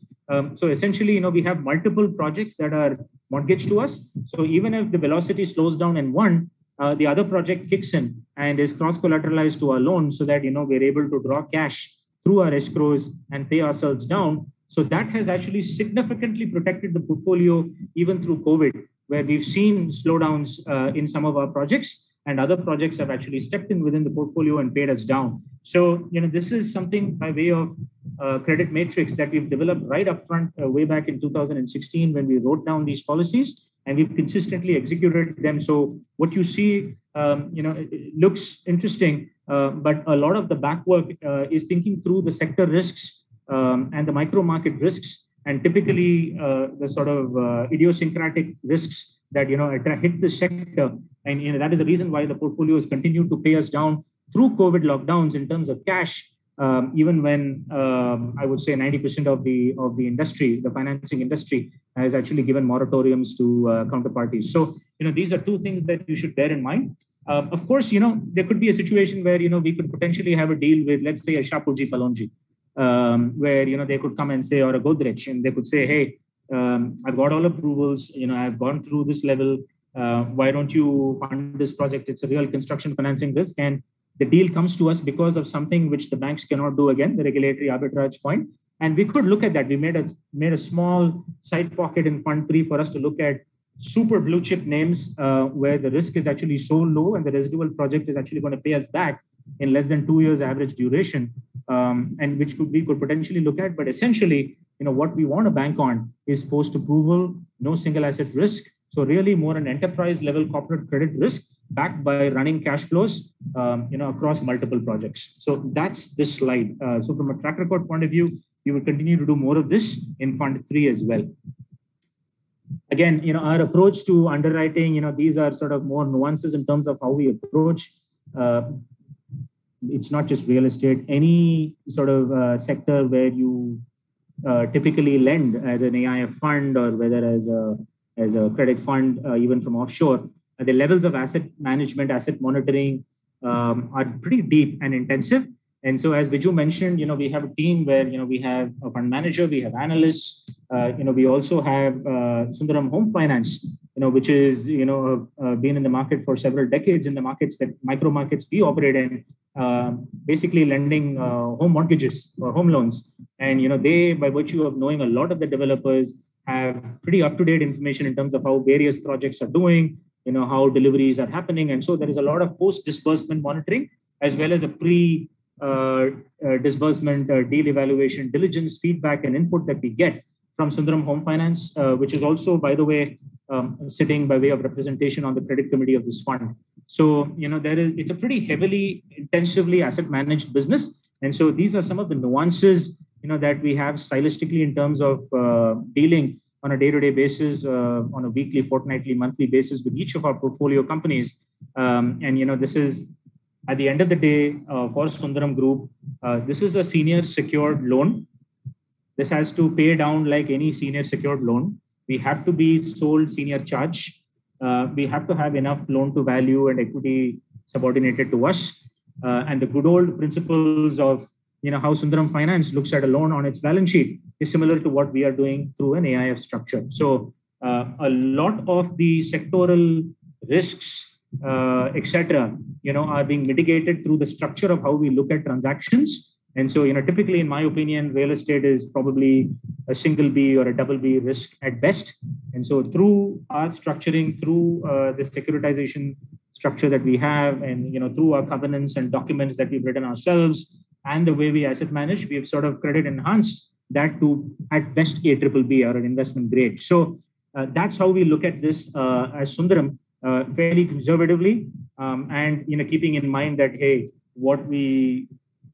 So essentially, we have multiple projects that are mortgaged to us. So even if the velocity slows down in one, the other project kicks in and is cross-collateralized to our loan so that, we're able to draw cash through our escrows and pay ourselves down. So that has actually significantly protected the portfolio even through COVID, where we've seen slowdowns in some of our projects, and other projects have actually stepped in within the portfolio and paid us down. So, this is something by way of credit matrix that we've developed right up front way back in 2016 when we wrote down these policies, and we've consistently executed them. So what you see, it looks interesting, but a lot of the back work is thinking through the sector risks and the micro market risks, and typically the sort of idiosyncratic risks that hit the sector. And that is the reason why the portfolio has continued to pay us down through COVID lockdowns in terms of cash, even when I would say 90% of the industry, the financing industry, has actually given moratoriums to counterparties. So these are 2 things that you should bear in mind. Of course, there could be a situation where we could potentially have a deal with, let's say, a Shapoorji Pallonji, where they could come and say, or a Godrej, and they could say, hey, I've got all approvals, I've gone through this level. Why don't you fund this project? It's a real construction financing risk, and the deal comes to us because of something which the banks cannot do, again, the regulatory arbitrage point. And we could look at that. We made a small side pocket in Fund 3 for us to look at super blue chip names where the risk is actually so low and the residual project is actually going to pay us back in less than 2 years average duration, and which we could potentially look at. But essentially, what we want to bank on is post-approval, no single asset risk. So really more an enterprise level corporate credit risk backed by running cash flows, across multiple projects. So that's this slide. So from a track record point of view, we will continue to do more of this in Fund 3 as well. Again, our approach to underwriting, these are sort of more nuances in terms of how we approach. It's not just real estate, any sort of sector where you typically lend as an AIF fund or whether as a credit fund, even from offshore, the levels of asset management, asset monitoring are pretty deep and intensive. And so as Viju mentioned, we have a team where, we have a fund manager, we have analysts, we also have Sundaram Home Finance, which is, been in the market for several decades in the markets that micro markets we operate in, basically lending home mortgages or home loans. And, they, by virtue of knowing a lot of the developers, have pretty up-to-date information in terms of how various projects are doing, how deliveries are happening. And so there is a lot of post-disbursement monitoring, as well as a disbursement, deal evaluation, diligence, feedback, and input that we get from Sundaram Home Finance, which is also, by the way, sitting by way of representation on the credit committee of this fund. So, it's a pretty heavily, intensively asset managed business. And so these are some of the nuances, that we have stylistically in terms of dealing on a day-to-day basis, on a weekly, fortnightly, monthly basis with each of our portfolio companies. And, this is, at the end of the day, for Sundaram Group, this is a senior secured loan. This has to pay down like any senior secured loan. We have to be sold senior charge. We have to have enough loan to value and equity subordinated to us. And the good old principles of how Sundaram Finance looks at a loan on its balance sheet is similar to what we are doing through an AIF structure. So a lot of the sectoral risks, etc., are being mitigated through the structure of how we look at transactions. And so, typically, in my opinion, real estate is probably a single B or a double B risk at best. And so, through our structuring, through the securitization structure that we have, and through our covenants and documents that we've written ourselves, and the way we asset manage, we have sort of credit enhanced that to at best a triple B or an investment grade. So that's how we look at this as Sundaram, fairly conservatively, and keeping in mind that, hey, what we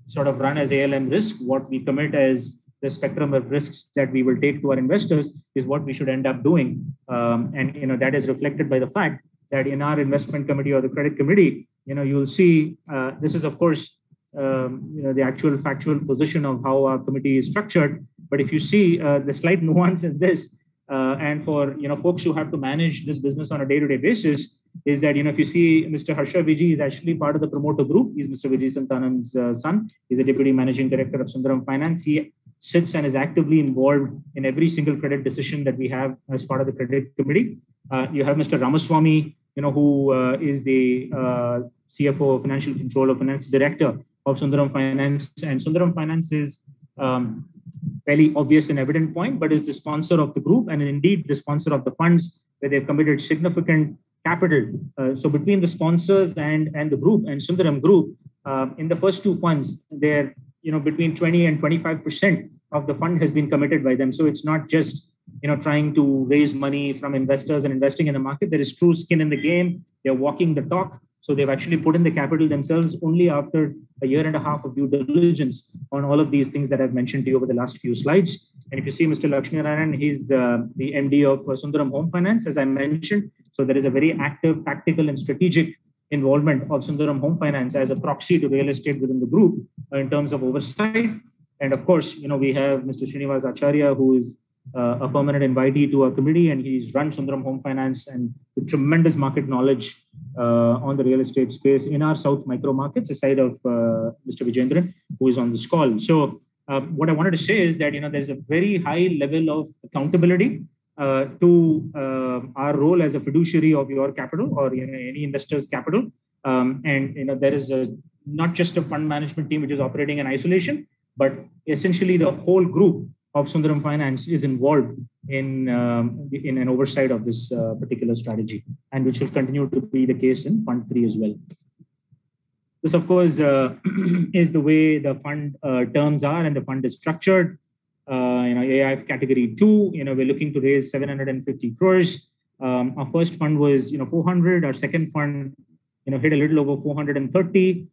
sort of run as ALM risk, what we commit as the spectrum of risks that we will take to our investors is what we should end up doing. And that is reflected by the fact that in our investment committee or the credit committee, you'll see this is, of course, the actual factual position of how our committee is structured. But if you see the slight nuance in this, and for folks who have to manage this business on a day-to-day basis, is that if you see Mr. Harsha Vijay is actually part of the promoter group. He's Mr. Vijay Santanam's son. He's a deputy managing director of Sundaram Finance. He sits and is actively involved in every single credit decision that we have as part of the credit committee. You have Mr. Ramaswamy, who is the CFO, Financial Controller, Finance Director of Sundaram Finance. And Sundaram Finance is fairly obvious and evident point, but is the sponsor of the group and indeed the sponsor of the funds where they've committed significant capital. So between the sponsors and the group and Sundaram Group, in the first two funds, they're between 20 and 25% of the fund has been committed by them. So it's not just trying to raise money from investors and investing in the market. There is true skin in the game. They're walking the talk. So they've actually put in the capital themselves only after a year and a half of due diligence on all of these things that I've mentioned to you over the last few slides. And if you see Mr. Lakshmi Narayan, he's the MD of Sundaram Home Finance, as I mentioned. So there is a very active, tactical and strategic involvement of Sundaram Home Finance as a proxy to real estate within the group in terms of oversight. And of course, we have Mr. Srinivas Acharya, who is a permanent invitee to our committee, and he's run Sundaram Home Finance and with tremendous market knowledge on the real estate space in our South micro markets, aside of Mr. Vijendran, who is on this call. So what I wanted to say is that, there's a very high level of accountability to our role as a fiduciary of your capital or any investor's capital. And, there is not just a fund management team which is operating in isolation, but essentially the whole group of Sundaram Finance is involved in an oversight of this particular strategy, and which will continue to be the case in Fund 3 as well. This, of course, is the way the fund terms are and the fund is structured. AIF category 2, we're looking to raise 750 crores. Our first fund was, 400. Our second fund, hit a little over 430.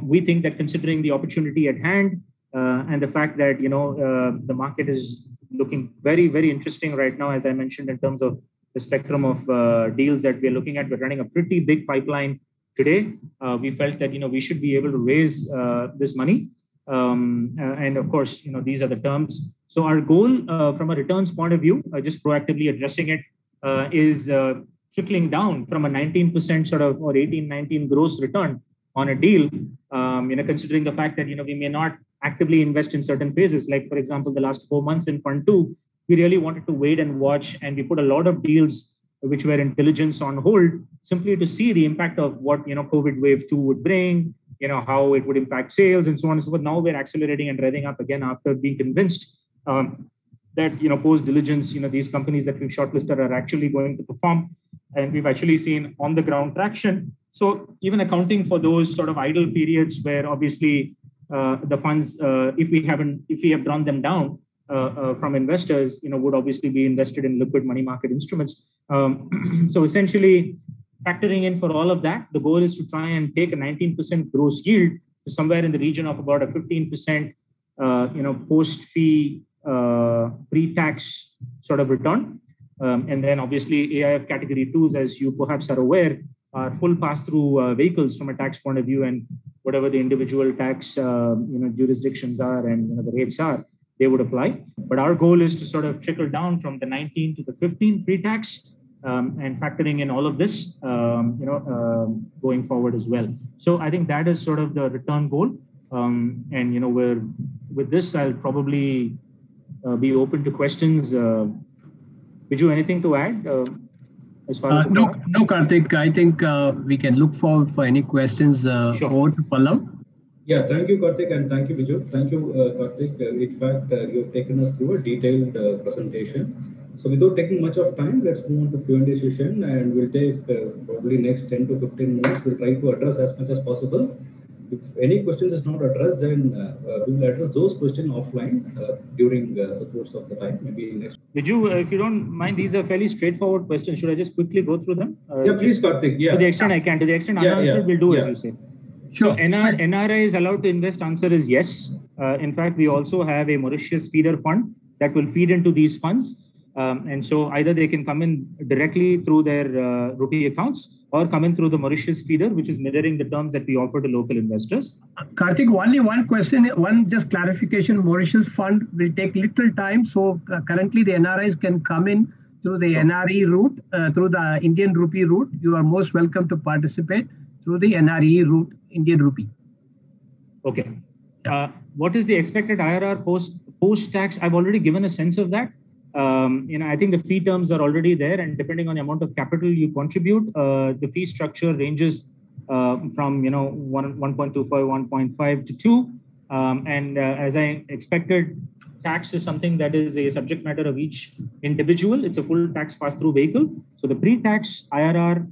We think that considering the opportunity at hand, and the fact that, the market is looking very, very interesting right now, as I mentioned, in terms of the spectrum of deals that we're looking at. We're running a pretty big pipeline today. We felt that, we should be able to raise this money. And of course, these are the terms. So our goal from a returns point of view, just proactively addressing it, is trickling down from a 19% sort of or 18-19 gross return on a deal, considering the fact that, we may not actively invest in certain phases. Like, for example, the last 4 months in Fund 2, we really wanted to wait and watch, and we put a lot of deals which were in diligence on hold, simply to see the impact of what, COVID wave 2 would bring, how it would impact sales and so on and so forth. Now we're accelerating and revving up again after being convinced that, post diligence, these companies that we've shortlisted are actually going to perform. And we've actually seen on the ground traction. So even accounting for those sort of idle periods where obviously the funds, if we have drawn them down from investors, would obviously be invested in liquid money market instruments. So essentially, factoring in for all of that, the goal is to try and take a 19% gross yield to somewhere in the region of about a 15%, post-fee, pre-tax sort of return. And then obviously AIF category 2s, as you perhaps are aware, are full pass-through vehicles from a tax point of view, and whatever the individual tax jurisdictions are and the rates are, they would apply. But our goal is to sort of trickle down from the 19 to the 15 pre-tax, and factoring in all of this, going forward as well. So I think that is sort of the return goal. And with this, I'll probably be open to questions. Viju, anything to add as far as no, Karthik. I think we can look forward for any questions. Sure. Over to Pallav. Yeah, thank you, Karthik, and thank you, Viju. Thank you, Karthik. In fact, you've taken us through a detailed presentation. So without taking much of time, let's move on to Q&A session, and we'll take probably next 10 to 15 minutes. We'll try to address as much as possible. If any questions is not addressed, then we will address those questions offline during the course of the time, maybe next. Viju, if you don't mind, these are fairly straightforward questions. Should I just quickly go through them? Yeah, please, Karthik. Yeah. To the extent I can. To the extent unanswered, we'll do as you say. Sure. So NRI is allowed to invest? Answer is yes. In fact, we also have a Mauritius feeder fund that will feed into these funds. And so either they can come in directly through their rupee accounts or come in through the Mauritius feeder, which is mirroring the terms that we offer to local investors. Karthik, only one question, one just clarification. Mauritius fund will take little time. So currently the NRIs can come in through the NRE route, through the Indian rupee route. You are most welcome to participate through the NRE route, Indian rupee. Okay. What is the expected IRR post-tax? I've already given a sense of that. I think the fee terms are already there, and depending on the amount of capital you contribute, the fee structure ranges from 1.25, 1.5 to 2. And as I expected, tax is something that is a subject matter of each individual. It's a full tax pass-through vehicle. So the pre-tax IRR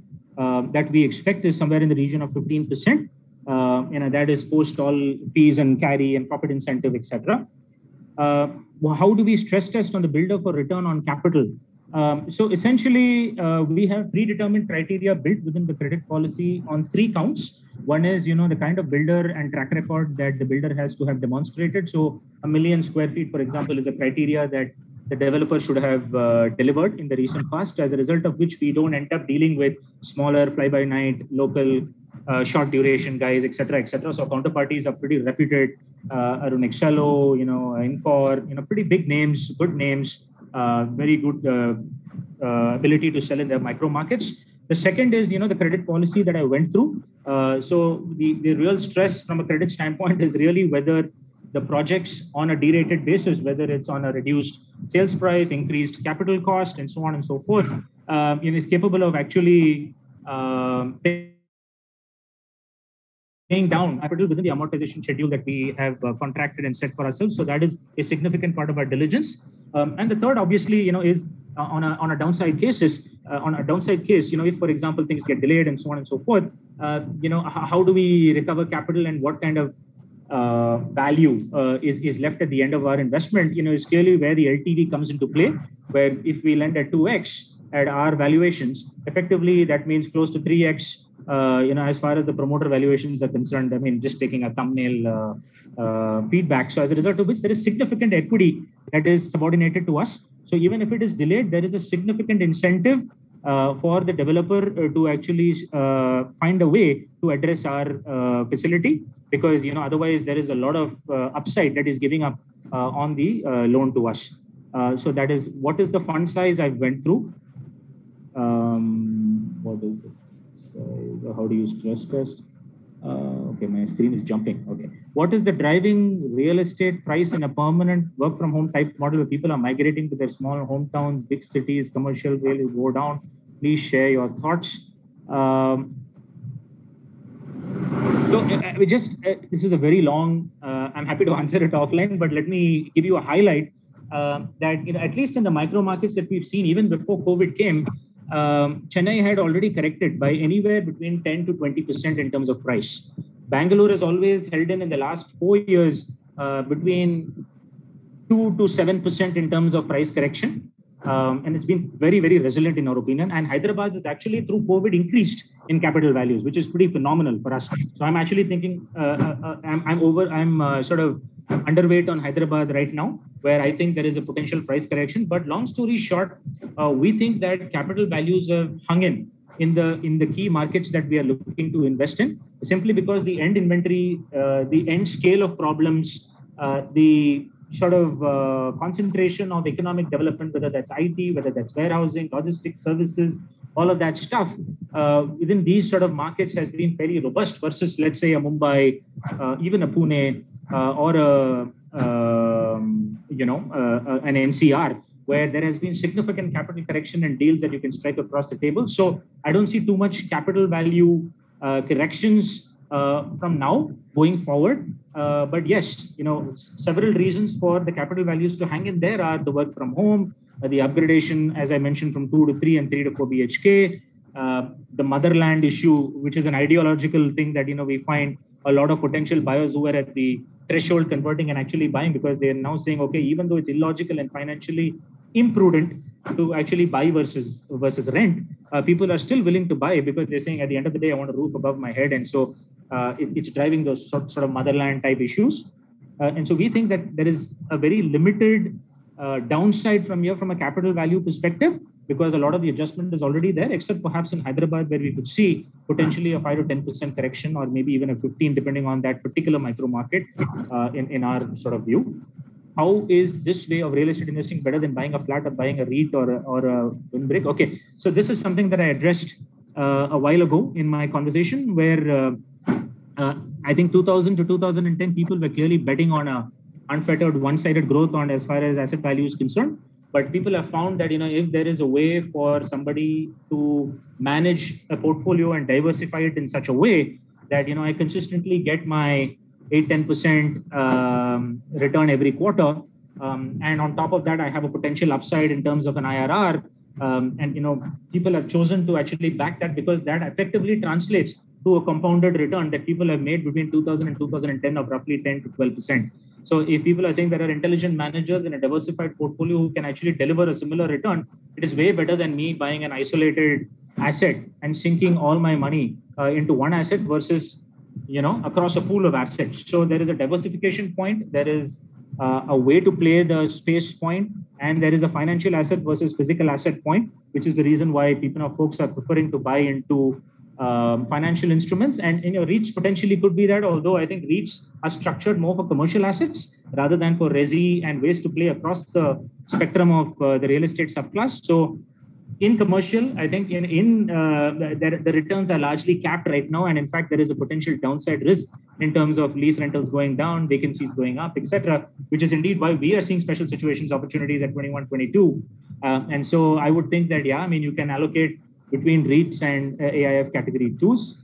that we expect is somewhere in the region of 15%. That is post all fees and carry and profit incentive, etc. How do we stress test on the builder for return on capital? So essentially, we have predetermined criteria built within the credit policy on 3 counts. One is, the kind of builder and track record that the builder has to have demonstrated. So 1 million square feet, for example, is a criteria that the developer should have delivered in the recent past, as a result of which we don't end up dealing with smaller fly-by-night, local, short duration guys, etc., etc. So counterparties are pretty reputed, Arun Excello, Incor, pretty big names, good names, very good ability to sell in their micro markets. The second is, the credit policy that I went through. So the real stress from a credit standpoint is really whether the projects on a derated basis, whether it's on a reduced sales price, increased capital cost, and so on and so forth, is capable of actually paying down capital within the amortization schedule that we have contracted and set for ourselves. So that is a significant part of our diligence. And the third, obviously, is on a downside cases. On a downside case, if, for example, things get delayed and so on and so forth, how do we recover capital and what kind of value is left at the end of our investment? Is clearly where the LTV comes into play, where if we lend at 2x at our valuations, effectively that means close to 3x. As far as the promoter valuations are concerned, just taking a thumbnail feedback. So as a result of which, there is significant equity that is subordinated to us. So even if it is delayed, there is a significant incentive for the developer to actually find a way to address our facility, because otherwise there is a lot of upside that is giving up on the loan to us. So that is what is the fund size I went through. What is it? So how do you stress test? Okay, my screen is jumping. Okay. What is the driving real estate price in a permanent work from home type model where people are migrating to their small hometowns, big cities, commercial really go down? Please share your thoughts. This is a very long, I'm happy to answer it offline, but let me give you a highlight that, at least in the micro markets that we've seen even before COVID came, Chennai had already corrected by anywhere between 10 to 20% in terms of price. Bangalore has always held in the last 4 years between 2 to 7% in terms of price correction. And it's been very, very resilient in our opinion. And Hyderabad is actually through COVID increased in capital values, which is pretty phenomenal for us. So I'm actually thinking I'm sort of underweight on Hyderabad right now, where I think there is a potential price correction. But long story short, we think that capital values have hung in the key markets that we are looking to invest in, simply because the end inventory, the end scale of problems, the sort of concentration of economic development, whether that's IT, whether that's warehousing, logistics, services, all of that stuff within these sort of markets has been very robust versus, let's say, a Mumbai, even a Pune, or an NCR, where there has been significant capital correction and deals that you can strike across the table. So I don't see too much capital value corrections from now going forward. But yes, several reasons for the capital values to hang in there are the work from home, the upgradation, as I mentioned, from 2 to 3 and 3 to 4 BHK, the motherland issue, which is an ideological thing that, we find a lot of potential buyers who are at the threshold converting and actually buying, because they are now saying, okay, even though it's illogical and financially imprudent to actually buy versus rent, people are still willing to buy because they're saying at the end of the day, I want a roof above my head. And so it's driving those sort of motherland type issues. And so we think that there is a very limited downside from here from a capital value perspective, because a lot of the adjustment is already there, except perhaps in Hyderabad, where we could see potentially a 5 to 10% correction, or maybe even a 15, depending on that particular micro market in our sort of view. How is this way of real estate investing better than buying a flat or buying a REIT or a windbreak? Okay, so this is something that I addressed a while ago in my conversation, where I think 2000 to 2010, people were clearly betting on a unfettered one-sided growth on as far as asset value is concerned. But people have found that, if there is a way for somebody to manage a portfolio and diversify it in such a way that, I consistently get my 8-10% return every quarter. And on top of that, I have a potential upside in terms of an IRR. And, people have chosen to actually back that because that effectively translates to a compounded return that people have made between 2000 and 2010 of roughly 10 to 12%. So if people are saying there are intelligent managers in a diversified portfolio who can actually deliver a similar return, it is way better than me buying an isolated asset and sinking all my money into one asset versus, across a pool of assets. So there is a diversification point. There is a way to play the space point, and there is a financial asset versus physical asset point, which is the reason why folks are preferring to buy into financial instruments. And REITs potentially could be that, although I think REITs are structured more for commercial assets rather than for resi and ways to play across the spectrum of the real estate subclass. So in commercial, I think the returns are largely capped right now, and in fact there is a potential downside risk in terms of lease rentals going down, vacancies going up, etc., which is indeed why we are seeing special situations opportunities at 21-22. And so I would think that you can allocate between REITs and AIF category 2s.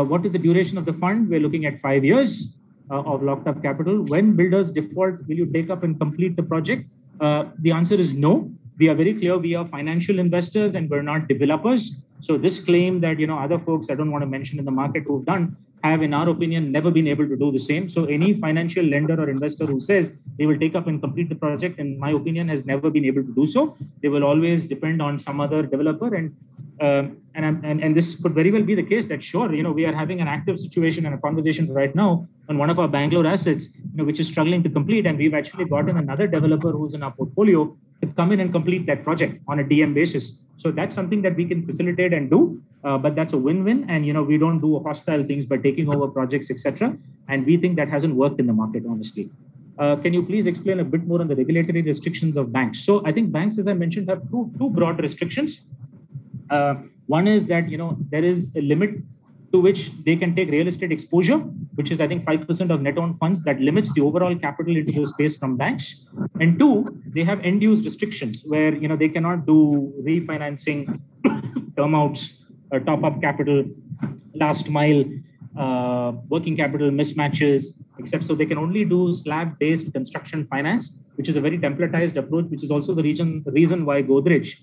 What is the duration of the fund? We're looking at 5 years of locked up capital. When builders default, will you take up and complete the project? The answer is no. We are very clear. We are financial investors and we're not developers. So this claim that, other folks I don't want to mention in the market who've done have, in our opinion, never been able to do the same. So any financial lender or investor who says they will take up and complete the project, in my opinion, has never been able to do so. They will always depend on some other developer. And this could very well be the case that, sure, we are having an active situation and a conversation right now on one of our Bangalore assets, which is struggling to complete. And we've actually gotten another developer who's in our portfolio to come in and complete that project on a DM basis. So that's something that we can facilitate and do, but that's a win-win. And, we don't do hostile things by taking over projects, etc. And we think that hasn't worked in the market, honestly. Can you please explain a bit more on the regulatory restrictions of banks? So I think banks, as I mentioned, have two broad restrictions. One is that, there is a limit to which they can take real estate exposure, which is, I think, 5% of net owned funds. That limits the overall capital into the space from banks. And two, they have end-use restrictions where, they cannot do refinancing, term outs, top-up capital, last mile, working capital mismatches, except so they can only do slab-based construction finance, which is a very templatized approach, which is also the reason why Godrej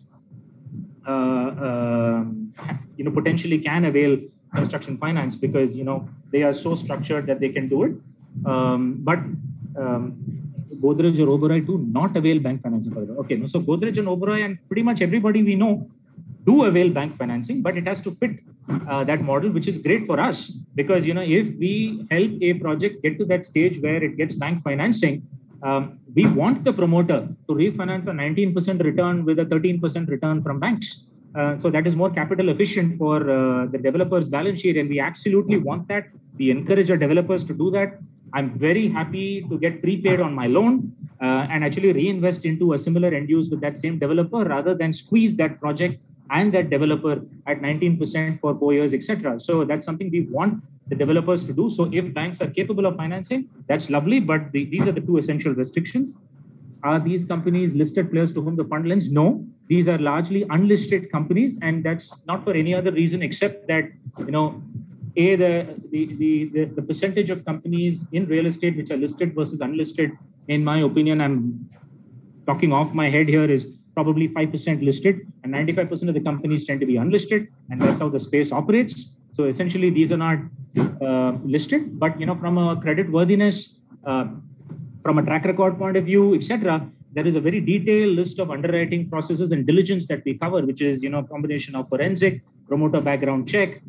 potentially can avail construction finance, because they are so structured that they can do it. But Godrej or Oberoi do not avail bank financing. Okay, so Godrej and Oberoi and pretty much everybody we know do avail bank financing, but it has to fit that model, which is great for us, because if we help a project get to that stage where it gets bank financing, we want the promoter to refinance a 19% return with a 13% return from banks. So that is more capital efficient for the developer's balance sheet, and we absolutely want that. We encourage our developers to do that. I'm very happy to get prepaid on my loan and actually reinvest into a similar end use with that same developer rather than squeeze that project and that developer at 19% for 4 years, etc. So that's something we want the developers to do. So if banks are capable of financing, that's lovely, but these are the two essential restrictions. Are these companies listed players to whom the fund lends? No, these are largely unlisted companies, and that's not for any other reason except that, the percentage of companies in real estate which are listed versus unlisted, in my opinion, I'm talking off my head here, is probably 5% listed, and 95% of the companies tend to be unlisted, and that's how the space operates. So essentially, these are not listed, but from a credit worthiness, from a track record point of view, etc., there is a very detailed list of underwriting processes and diligence that we cover, which is a combination of forensic, promoter background check,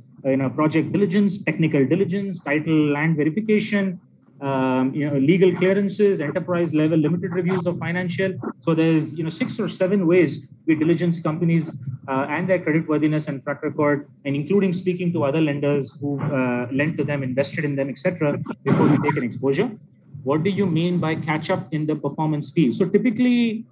project diligence, technical diligence, title land verification, legal clearances, enterprise level limited reviews of financial. So there's 6 or 7 ways we diligence companies and their credit worthiness and track record, and including speaking to other lenders who lent to them, invested in them, etc., before we take an exposure. What do you mean by catch up in the performance fee? So typically,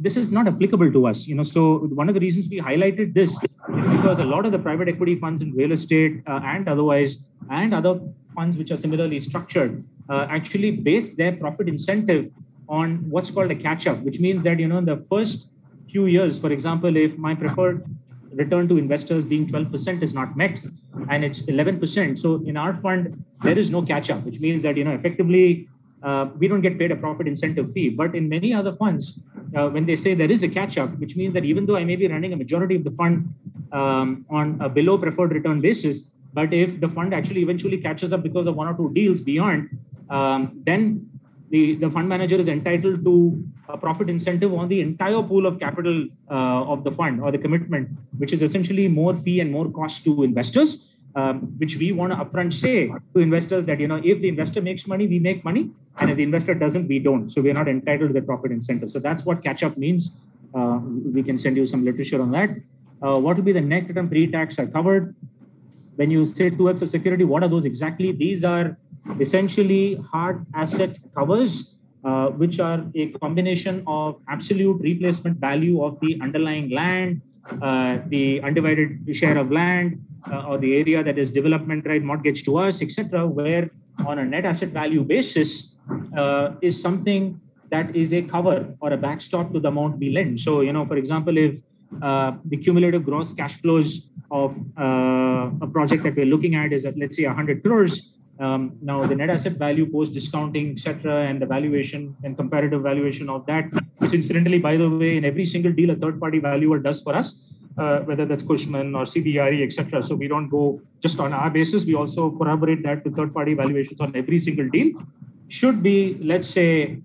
this is not applicable to us. So one of the reasons we highlighted this is because a lot of the private equity funds in real estate and otherwise, and other funds which are similarly structured, actually base their profit incentive on what's called a catch up, which means that, in the first few years, for example, if my preferred return to investors being 12% is not met and it's 11%. So in our fund, there is no catch up, which means that, effectively, we don't get paid a profit incentive fee. But in many other funds, when they say there is a catch up, which means that even though I may be running a majority of the fund on a below preferred return basis, but if the fund actually eventually catches up because of 1 or 2 deals beyond, then the fund manager is entitled to a profit incentive on the entire pool of capital of the fund or the commitment, which is essentially more fee and more cost to investors, which we want to upfront say to investors that, if the investor makes money, we make money. And if the investor doesn't, we don't. So we're not entitled to the profit incentive. So that's what catch up means. We can send you some literature on that. What will be the net return pre-tax are covered. When you say 2x of security, what are those exactly? These are essentially hard asset covers, which are a combination of absolute replacement value of the underlying land, the undivided share of land, or the area that is development right mortgage to us, etc., where on a net asset value basis is something that is a cover or a backstop to the amount we lend. So, for example, if the cumulative gross cash flows of a project that we're looking at is at, let's say, 100 crores. Now, the net asset value post discounting, etc., and the valuation and comparative valuation of that, which incidentally, by the way, in every single deal, a third-party valuer does for us, whether that's Cushman or CBRE, etc. So we don't go just on our basis. We also corroborate that with third-party valuations on every single deal. Should be, let's say,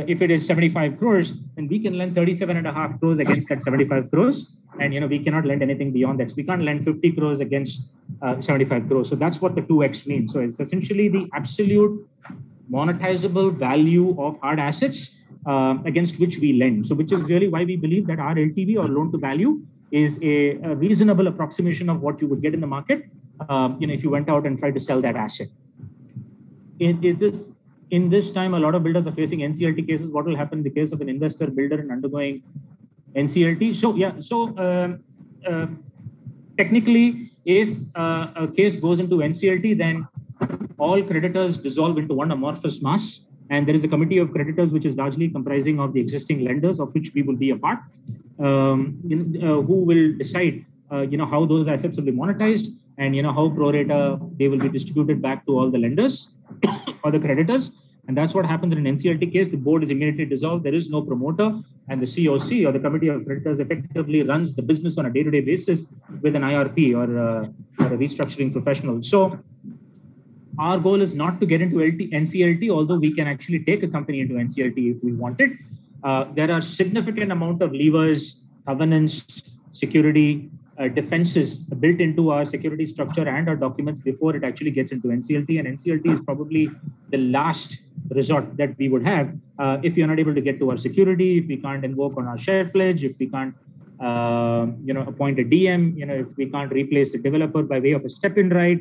if it is 75 crores, then we can lend 37.5 crores against that 75 crores. And, we cannot lend anything beyond that. So we can't lend 50 crores against 75 crores. So that's what the 2x means. So it's essentially the absolute monetizable value of hard assets against which we lend. So which is really why we believe that our LTV or loan to value is a reasonable approximation of what you would get in the market, if you went out and tried to sell that asset. In this time, a lot of builders are facing NCLT cases. What will happen in the case of an investor builder and undergoing NCLT? Technically, if a case goes into NCLT, then all creditors dissolve into one amorphous mass. And there is a committee of creditors, which is largely comprising of the existing lenders, of which we will be a part, who will decide, how those assets will be monetized and, how pro rata they will be distributed back to all the lenders or the creditors. And that's what happens in an NCLT case. The board is immediately dissolved. There is no promoter, and the COC or the committee of creditors effectively runs the business on a day-to-day basis with an IRP or a restructuring professional. So our goal is not to get into NCLT, although we can actually take a company into NCLT if we wanted. There are significant amount of levers, covenants, security, defenses built into our security structure and our documents before it actually gets into NCLT. And NCLT is probably the last resort that we would have if you're not able to get to our security, if we can't invoke on our share pledge, if we can't appoint a DM, if we can't replace the developer by way of a step-in right,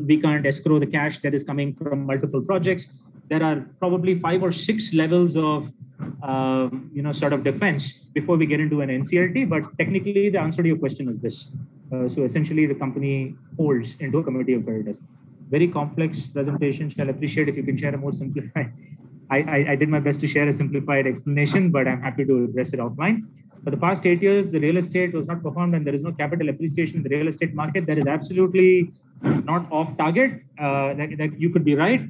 we can't escrow the cash that is coming from multiple projects. There are probably 5 or 6 levels of, sort of defense before we get into an NCLT. But technically, the answer to your question is this. So essentially, the company holds into a committee of creditors. Very complex presentation. Shall appreciate if you can share a more simplified. I did my best to share a simplified explanation, but I'm happy to address it offline. For the past 8 years, the real estate was not performed and there is no capital appreciation in the real estate market. That is absolutely not off target. That you could be right,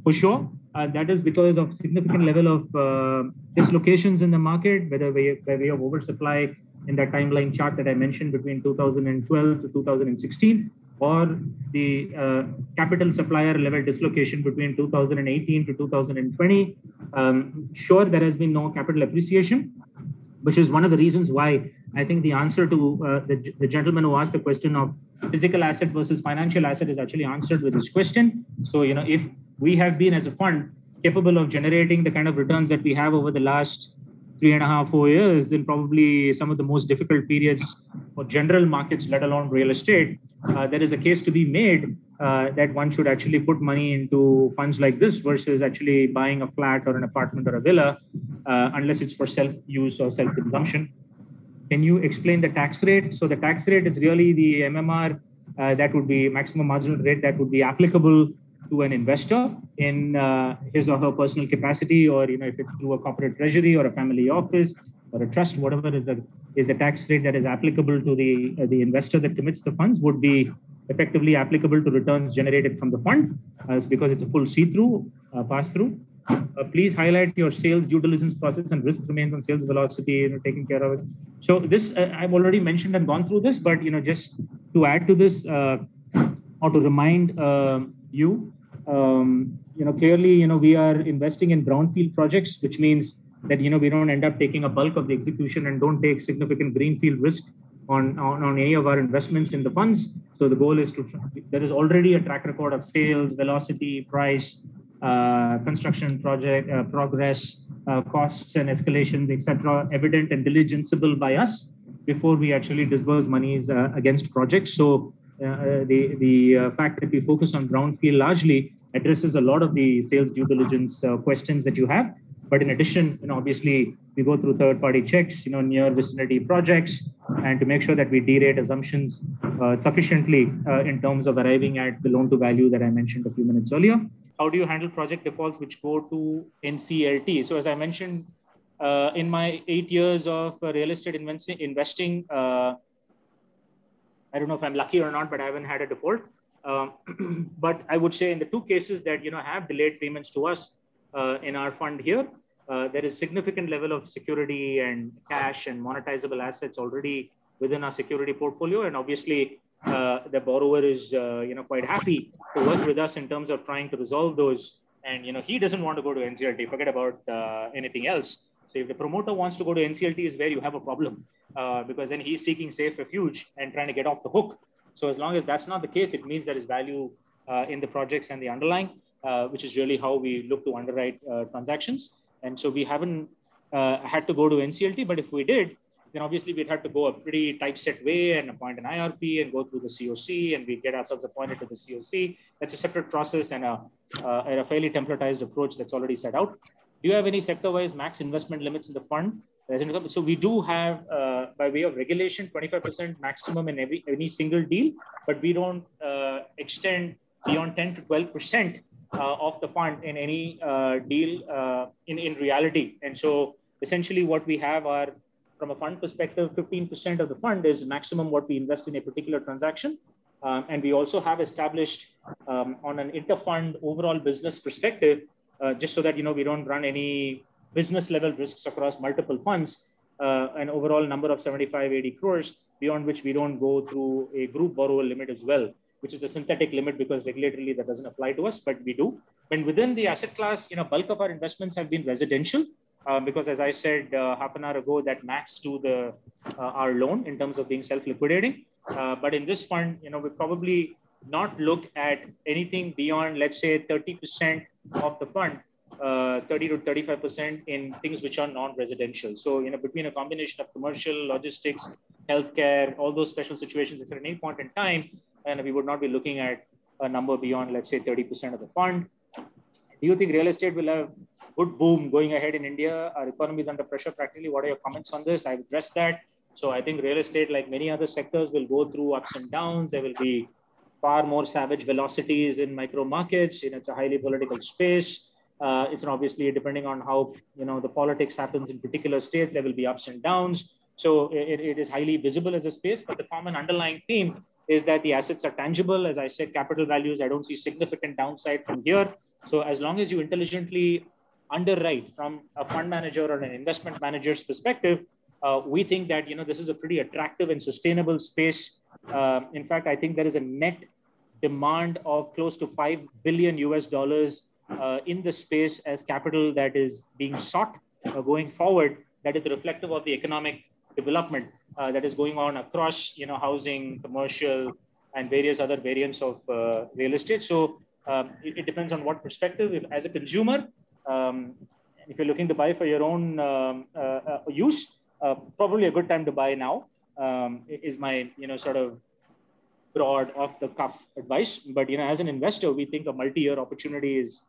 for sure. That is because of significant level of dislocations in the market, whether by way of oversupply in that timeline chart that I mentioned between 2012 to 2016, or the capital supplier level dislocation between 2018 to 2020. Sure, there has been no capital appreciation, which is one of the reasons why I think the answer to the gentleman who asked the question of physical asset versus financial asset is actually answered with this question. So, if we have been as a fund capable of generating the kind of returns that we have over the last 3.5, 4 years, in probably some of the most difficult periods for general markets, let alone real estate, there is a case to be made that one should actually put money into funds like this versus actually buying a flat or an apartment or a villa, unless it's for self-use or self-consumption. Can you explain the tax rate? So the tax rate is really the MMR, that would be maximum marginal rate that would be applicable to an investor in his or her personal capacity, or if it's through a corporate treasury or a family office or a trust, whatever is the tax rate that is applicable to the investor that commits the funds would be effectively applicable to returns generated from the fund, because it's a full see-through, pass-through. Please highlight your sales due diligence process and risk remains on sales velocity, taking care of it. So this I've already mentioned and gone through this, but just to add to this or to remind you. Clearly, we are investing in brownfield projects, which means that, we don't end up taking a bulk of the execution and don't take significant greenfield risk on any of our investments in the funds. So the goal is there is already a track record of sales, velocity, price, construction project, progress, costs and escalations, etc., evident and diligenceable by us before we actually disburse monies against projects. So the fact that we focus on brownfield largely addresses a lot of the sales due diligence questions that you have. But in addition, obviously we go through third-party checks, near vicinity projects, and to make sure that we derate assumptions sufficiently in terms of arriving at the loan to value that I mentioned a few minutes earlier. How do you handle project defaults which go to NCLT? So as I mentioned, in my 8 years of real estate investing, I don't know if I'm lucky or not, but I haven't had a default. But I would say in the 2 cases that have delayed payments to us in our fund here, there is significant level of security and cash and monetizable assets already within our security portfolio, and obviously the borrower is quite happy to work with us in terms of trying to resolve those. And he doesn't want to go to NCLT. Forget about anything else. So if the promoter wants to go to NCLT is where you have a problem, because then he's seeking safe refuge and trying to get off the hook. So as long as that's not the case, it means there is value in the projects and the underlying, which is really how we look to underwrite transactions. And so we haven't had to go to NCLT, but if we did, then obviously we'd have to go a pretty typeset way and appoint an IRP and go through the COC, and we get ourselves appointed to the COC. That's a separate process and a fairly templatized approach that's already set out. Do you have any sector-wise max investment limits in the fund? So we do have, by way of regulation, 25% maximum in any single deal, but we don't extend beyond 10 to 12% of the fund in any deal in reality. And so essentially what we have are, from a fund perspective, 15% of the fund is maximum what we invest in a particular transaction. And we also have established on an inter-fund overall business perspective, just so that, we don't run any business level risks across multiple funds, an overall number of 75, 80 crores, beyond which we don't go through a group borrower limit as well, which is a synthetic limit because regulatorily that doesn't apply to us, but we do. And within the asset class, bulk of our investments have been residential, because as I said half an hour ago, that maps to our loan in terms of being self-liquidating. But in this fund, we probably not look at anything beyond, let's say, 30% of the fund 30 to 35% in things which are non-residential. So, between a combination of commercial, logistics, healthcare, all those special situations, at any point in time, and we would not be looking at a number beyond, let's say, 30% of the fund. Do you think real estate will have good boom going ahead in India? Our economy is under pressure practically. What are your comments on this? I've addressed that. So I think real estate, like many other sectors, will go through ups and downs. There will be far more savage velocities in micro markets. It's a highly political space. It's obviously depending on how the politics happens in particular states. There will be ups and downs. So it is highly visible as a space. But the common underlying theme is that the assets are tangible. As I said, capital values, I don't see significant downside from here. So as long as you intelligently underwrite from a fund manager or an investment manager's perspective, we think that this is a pretty attractive and sustainable space. In fact, I think there is a net demand of close to $5 billion in the space as capital that is being sought going forward. That is reflective of the economic development that is going on across housing, commercial, and various other variants of real estate. So it depends on what perspective. If, as a consumer, if you're looking to buy for your own use, probably a good time to buy now is my sort of broad off the cuff advice. But as an investor, we think a multi-year opportunity is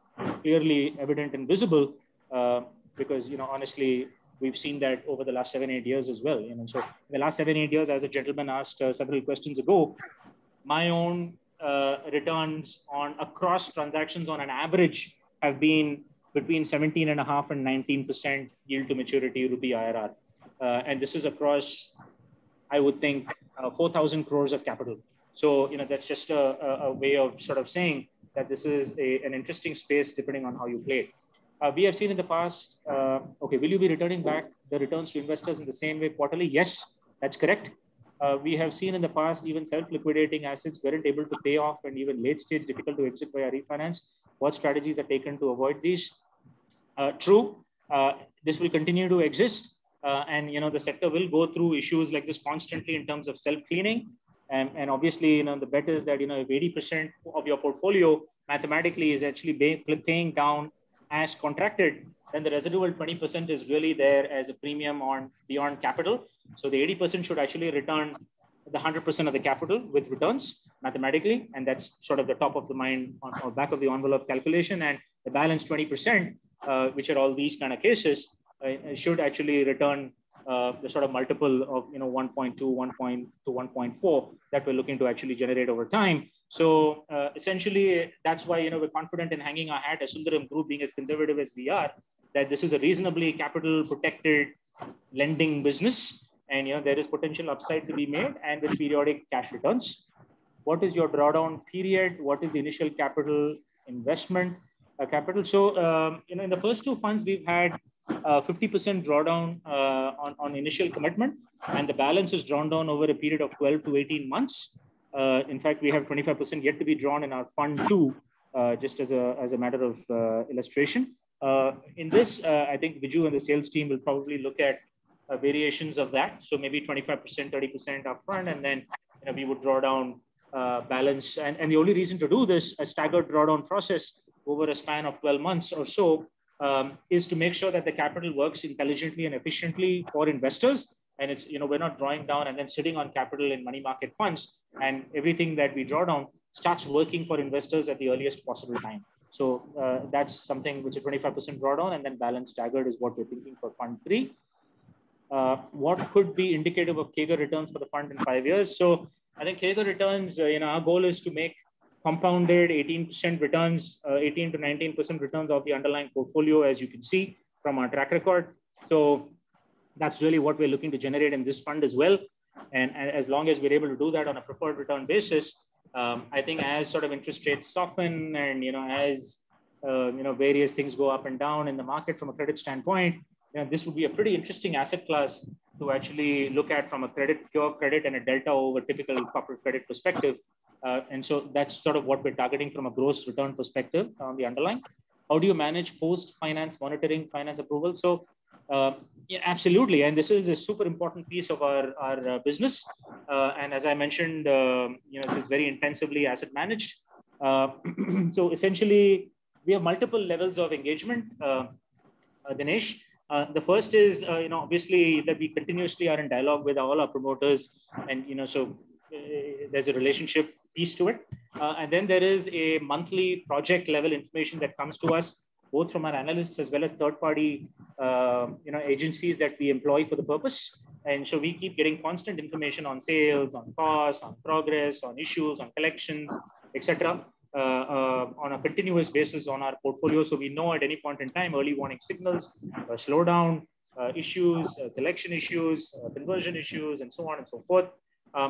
clearly evident and visible because honestly, we've seen that over the last 7-8 years as well. So in the last 7-8 years, as a gentleman asked several questions ago, my own returns on across transactions on an average have been between 17.5% and 19% yield to maturity rupee IRR. And this is across, I would think, 4,000 crores of capital. So, that's just a way of sort of saying that this is an interesting space depending on how you play it. We have seen in the past, okay, will you be returning back the returns to investors in the same way quarterly? Yes, that's correct. We have seen in the past, even self-liquidating assets weren't able to pay off and even late stage difficult to exit via refinance. What strategies are taken to avoid these? True, this will continue to exist. And, the sector will go through issues like this constantly in terms of self-cleaning. And obviously, the bet is that, if 80% of your portfolio mathematically is actually paying down as contracted, then the residual 20% is really there as a premium on beyond capital. So the 80% should actually return the 100% of the capital with returns mathematically. And that's sort of the top of the mind or back of the envelope calculation. And the balance 20%, which are all these kind of cases, should actually return the sort of multiple of 1.2, 1 to 1.4 that we're looking to actually generate over time. So essentially, that's why we're confident in hanging our hat as Sundaram Group, being as conservative as we are, that this is a reasonably capital protected lending business, and there is potential upside to be made, and with periodic cash returns. What is your drawdown period? What is the initial capital investment capital? So in the first two funds, we've had 50% drawdown on initial commitment, and the balance is drawn down over a period of 12 to 18 months. In fact, we have 25% yet to be drawn in our fund 2, just as a matter of illustration. In this, I think Viju and the sales team will probably look at variations of that. So maybe 25%, 30% upfront, and then we would draw down balance. And the only reason to do this, a staggered drawdown process over a span of 12 months or so, is to make sure that the capital works intelligently and efficiently for investors. And it's, we're not drawing down and then sitting on capital in money market funds, and everything that we draw down starts working for investors at the earliest possible time. So that's something which is 25% drawdown, and then balance staggered is what we're thinking for fund 3. What could be indicative of CAGR returns for the fund in 5 years? So I think CAGR returns, our goal is to make compounded 18% returns, 18 to 19% returns of the underlying portfolio, as you can see from our track record. So that's really what we're looking to generate in this fund as well. And as long as we're able to do that on a preferred return basis, I think as sort of interest rates soften and, as, various things go up and down in the market from a credit standpoint, this would be a pretty interesting asset class to actually look at from a pure credit and a delta over typical corporate credit perspective. And so that's sort of what we're targeting from a gross return perspective on the underlying. How do you manage post-finance monitoring, finance approval? So yeah, absolutely. And this is a super important piece of our business. And as I mentioned, this is very intensively asset managed. So essentially, we have multiple levels of engagement, Dinesh. The first is, obviously that we continuously are in dialogue with all our promoters, and so there's a relationship piece to it. And then there is a monthly project level information that comes to us, both from our analysts as well as third-party, agencies that we employ for the purpose. And so we keep getting constant information on sales, on costs, on progress, on issues, on collections, etc. On a continuous basis on our portfolio. So we know at any point in time, early warning signals, slowdown, issues, collection issues, conversion issues, and so on and so forth.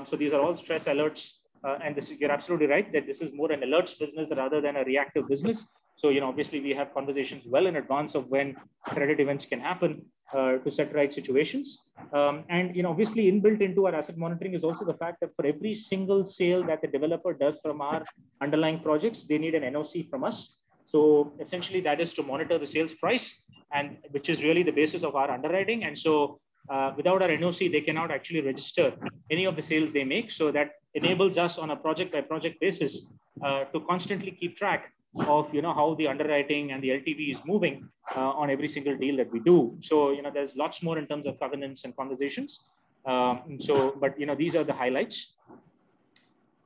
So these are all stress alerts. And you're absolutely right that this is more an alerts business rather than a reactive business. So, obviously we have conversations well in advance of when credit events can happen to set right situations. And, obviously inbuilt into our asset monitoring is also the fact that for every single sale that the developer does from our underlying projects, they need an NOC from us. So essentially that is to monitor the sales price, and which is really the basis of our underwriting. And so without our NOC, they cannot actually register any of the sales they make. So that enables us on a project by project basis to constantly keep track of how the underwriting and the LTV is moving on every single deal that we do. So there's lots more in terms of governance and conversations. But these are the highlights.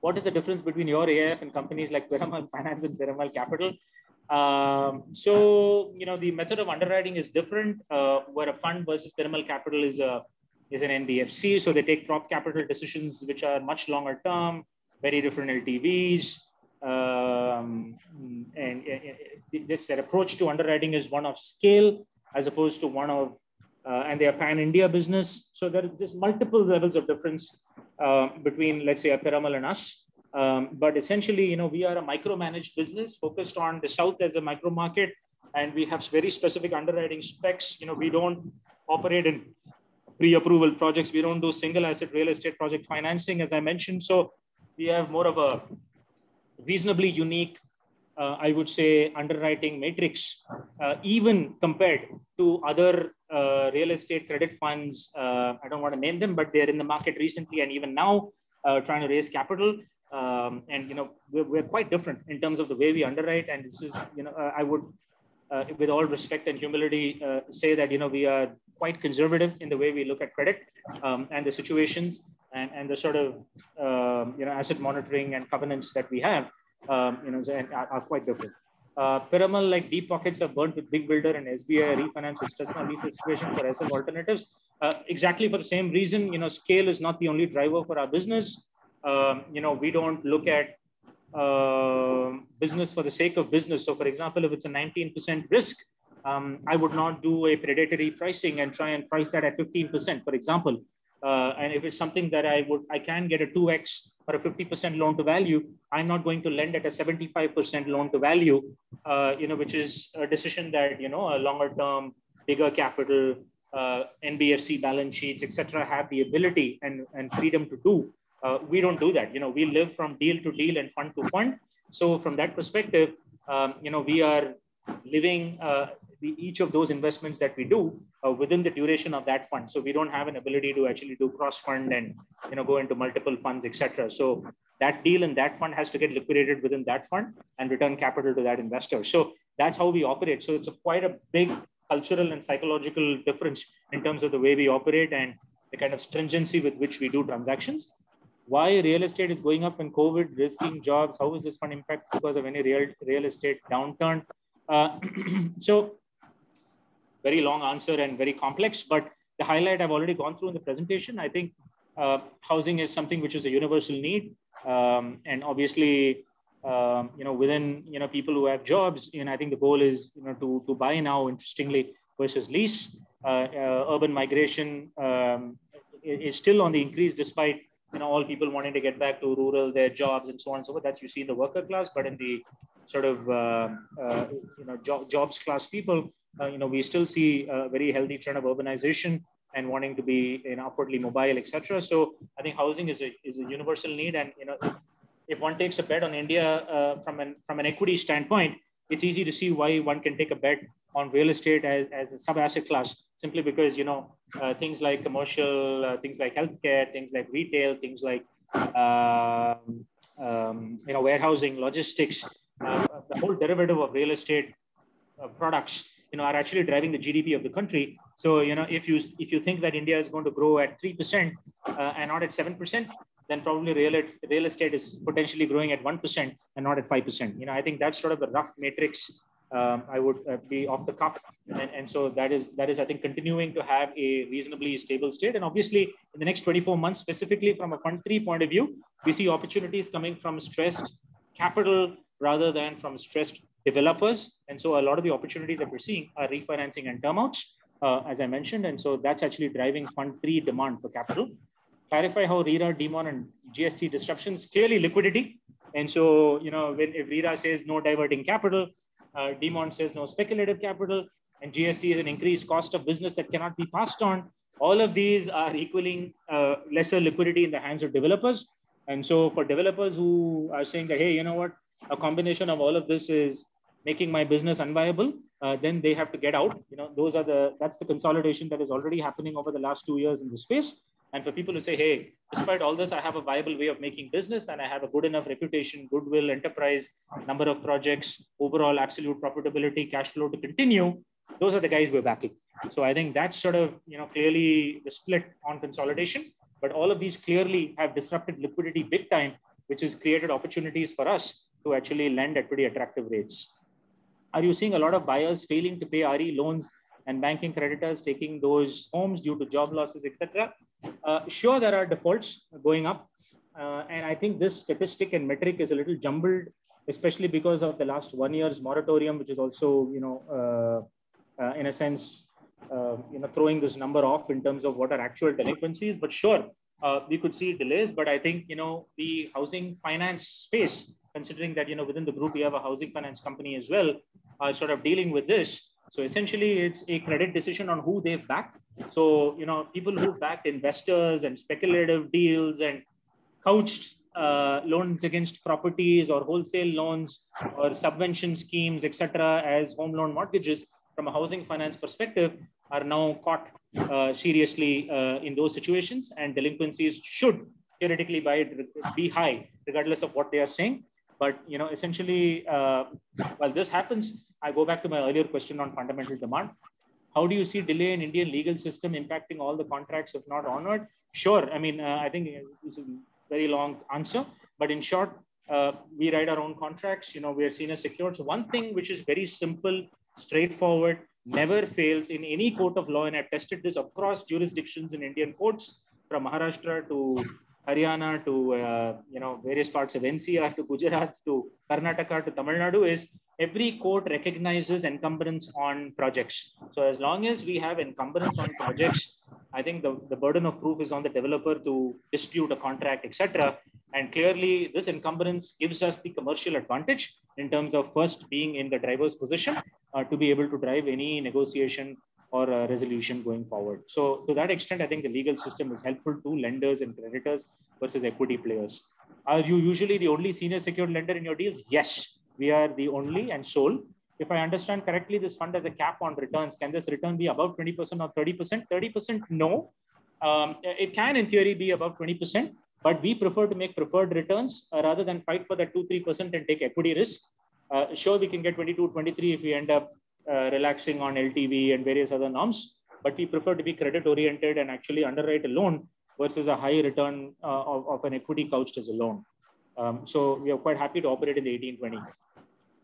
What is the difference between your AIF and companies like Piramal Finance and Piramal Capital? So the method of underwriting is different. Where a fund versus Piramal Capital is an NBFC, so they take prop capital decisions which are much longer term, very different LTVs. And their approach to underwriting is one of scale as opposed to one of, and they are pan-India business. So there's multiple levels of difference between, let's say, a Piramal and us. But essentially, we are a micromanaged business focused on the South as a micro market, and we have very specific underwriting specs. We don't operate in pre-approval projects. We don't do single asset real estate project financing, as I mentioned. So we have more of a reasonably unique, I would say, underwriting matrix, even compared to other real estate credit funds. I don't want to name them, but they're in the market recently and even now trying to raise capital. And we're quite different in terms of the way we underwrite. And this is, I would, with all respect and humility, say that we are quite conservative in the way we look at credit and the situations and the sort of asset monitoring and covenants that we have, are quite different. Piramal, like deep pockets, have burnt with Big Builder and SBI refinance with stress on lease situation for SF alternatives. Exactly for the same reason, scale is not the only driver for our business. We don't look at business for the sake of business. So for example, if it's a 19% risk, I would not do a predatory pricing and try and price that at 15%, for example. And if it's something that I can get a 2x or a 50% loan to value, I'm not going to lend at a 75% loan to value, which is a decision that, a longer term, bigger capital, NBFC balance sheets, etc., have the ability and freedom to do. We don't do that. We live from deal to deal and fund to fund. So from that perspective, we are living each of those investments that we do within the duration of that fund. So we don't have an ability to actually do cross fund and go into multiple funds, etc. So that deal and that fund has to get liquidated within that fund and return capital to that investor. So that's how we operate. So it's quite a big cultural and psychological difference in terms of the way we operate and the kind of stringency with which we do transactions. Why real estate is going up in COVID, risking jobs? How is this fund impact because of any real estate downturn? So very long answer and very complex, but the highlight I've already gone through in the presentation. I think housing is something which is a universal need. And obviously, within, people who have jobs, I think the goal is, to buy now, interestingly, versus lease. Urban migration is still on the increase despite, all people wanting to get back to rural, their jobs and so on and so forth. That you see in the worker class, but in the sort of, jobs class people, we still see a very healthy trend of urbanization and wanting to be upwardly mobile, etc. So I think housing is a universal need. And, if one takes a bet on India from an equity standpoint, it's easy to see why one can take a bet on real estate as a sub-asset class, simply because, things like commercial, things like healthcare, things like retail, things like, warehousing, logistics, the whole derivative of real estate products, are actually driving the GDP of the country. So, if you think that India is going to grow at 3% and not at 7%, then probably real estate is potentially growing at 1% and not at 5%. I think that's sort of the rough matrix. I would be off the cuff, and so that is I think continuing to have a reasonably stable state. And obviously, in the next 24 months, specifically from a Fund 3 point of view, we see opportunities coming from stressed capital rather than from stressed developers. And so a lot of the opportunities that we're seeing are refinancing and term outs, as I mentioned. And so that's actually driving Fund 3 demand for capital. Clarify how RERA, DeMon, and GST disruptions, clearly liquidity. And so, if RERA says no diverting capital, DeMon says no speculative capital, and GST is an increased cost of business that cannot be passed on, all of these are equaling lesser liquidity in the hands of developers. And so for developers who are saying that, hey, you know what, a combination of all of this is making my business unviable, then they have to get out. That's the consolidation that is already happening over the last 2 years in the space. And for people to say, hey, despite all this, I have a viable way of making business and I have a good enough reputation, goodwill, enterprise, number of projects, overall absolute profitability, cash flow to continue, those are the guys we're backing. So I think that's sort of, clearly the split on consolidation. But all of these clearly have disrupted liquidity big time, which has created opportunities for us to actually lend at pretty attractive rates. Are you seeing a lot of buyers failing to pay RE loans and banking creditors taking those homes due to job losses, etc.? Sure, there are defaults going up. And I think this statistic and metric is a little jumbled, especially because of the last 1 year's moratorium, which is also, in a sense, throwing this number off in terms of what are actual delinquencies. But sure, we could see delays. But I think, the housing finance space, considering that, within the group, we have a housing finance company as well, sort of dealing with this. So essentially, it's a credit decision on who they've backed. So, people who backed investors and speculative deals and couched loans against properties or wholesale loans or subvention schemes, etc., as home loan mortgages from a housing finance perspective are now caught seriously in those situations, and delinquencies should theoretically be high, regardless of what they are saying. But, essentially, while this happens, I go back to my earlier question on fundamental demand. How do you see delay in Indian legal system impacting all the contracts if not honored? Sure. I mean, I think this is a very long answer, but in short, we write our own contracts. We are senior secured. So one thing which is very simple, straightforward, never fails in any court of law, and I've tested this across jurisdictions in Indian courts, from Maharashtra to Haryana to various parts of NCR to Gujarat to Karnataka to Tamil Nadu, is every court recognizes encumbrance on projects. So as long as we have encumbrance on projects, I think the burden of proof is on the developer to dispute a contract, etc. And clearly, this encumbrance gives us the commercial advantage in terms of first being in the driver's position to be able to drive any negotiation or resolution going forward. So to that extent, I think the legal system is helpful to lenders and creditors versus equity players. Are you usually the only senior secured lender in your deals? Yes, we are the only and sole. If I understand correctly, this fund has a cap on returns. Can this return be above 20% or 30%? 30%, no. It can, in theory, be above 20%, but we prefer to make preferred returns rather than fight for that 2-3% and take equity risk. Sure, we can get 22, 23 if we end up relaxing on LTV and various other norms, but we prefer to be credit oriented and actually underwrite a loan versus a high return of an equity couched as a loan. So we are quite happy to operate in the 18-20.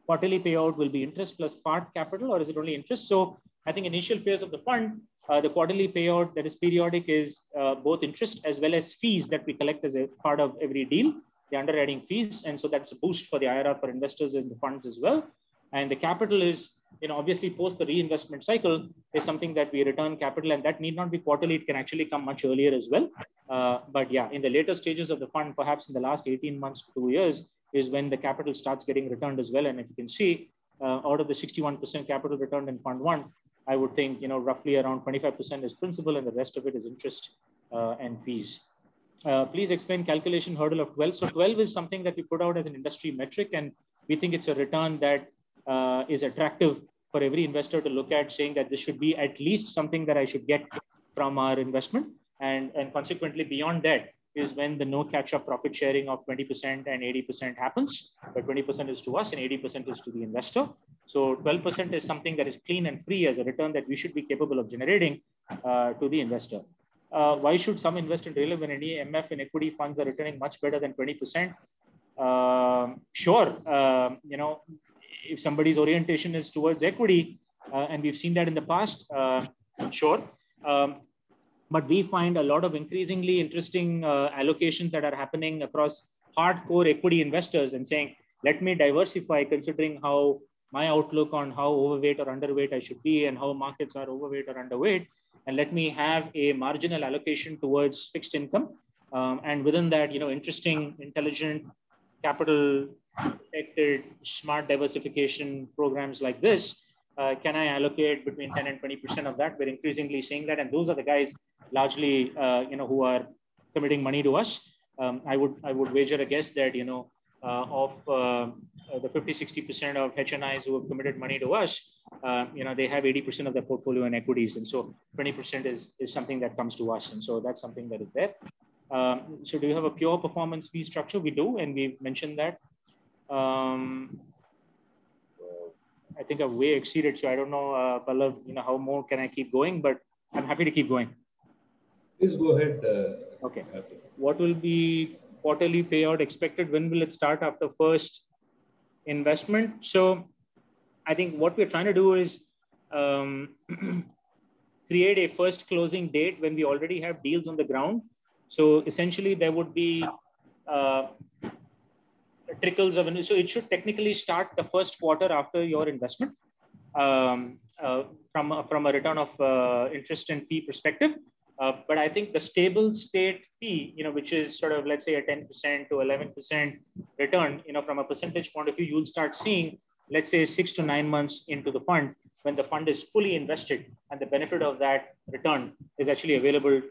Quarterly payout will be interest plus part capital, or is it only interest? So I think initial phase of the fund, the quarterly payout that is periodic is both interest as well as fees that we collect as a part of every deal, the underwriting fees. And so that's a boost for the IRR for investors in the funds as well. And the capital is, obviously post the reinvestment cycle is something that we return capital, and that need not be quarterly. It can actually come much earlier as well. But yeah, in the later stages of the fund, perhaps in the last 18 months to 2 years, is when the capital starts getting returned as well. And if you can see, out of the 61% capital returned in Fund 1, I would think, roughly around 25% is principal and the rest of it is interest and fees. Please explain calculation hurdle of 12. So 12 is something that we put out as an industry metric, and we think it's a return that is attractive for every investor to look at, saying that this should be at least something that I should get from our investment. And consequently, beyond that, is when the no catch-up profit sharing of 20% and 80% happens, but 20% is to us and 80% is to the investor. So 12% is something that is clean and free as a return that we should be capable of generating to the investor. Why should some invest in real when any MF and equity funds are returning much better than 20%? Sure, if somebody's orientation is towards equity, and we've seen that in the past, sure. But we find a lot of increasingly interesting allocations that are happening across hardcore equity investors and saying, let me diversify considering how my outlook on how overweight or underweight I should be and how markets are overweight or underweight. And let me have a marginal allocation towards fixed income. And within that, interesting, intelligent, capital protected, smart diversification programs like this. Can I allocate between 10 and 20% of that? We're increasingly seeing that. And those are the guys largely, who are committing money to us. I would wager a guess that, of the 50-60% of HNIs who have committed money to us, they have 80% of their portfolio in equities. And so 20% is something that comes to us. And so that's something that is there. So do you have a pure performance fee structure? We do. And we've mentioned that. I think I've way exceeded. So I don't know, Pallav, how more can I keep going, but I'm happy to keep going. Please go ahead. Okay. What will be quarterly payout expected? When will it start after first investment? So I think what we're trying to do is create a first closing date when we already have deals on the ground. So essentially there would be trickles of, so it should technically start the first quarter after your investment from a return of interest and fee perspective. But I think the stable state fee, which is sort of, let's say, a 10% to 11% return, from a percentage point of view, you'll start seeing, let's say, 6 to 9 months into the fund when the fund is fully invested and the benefit of that return is actually available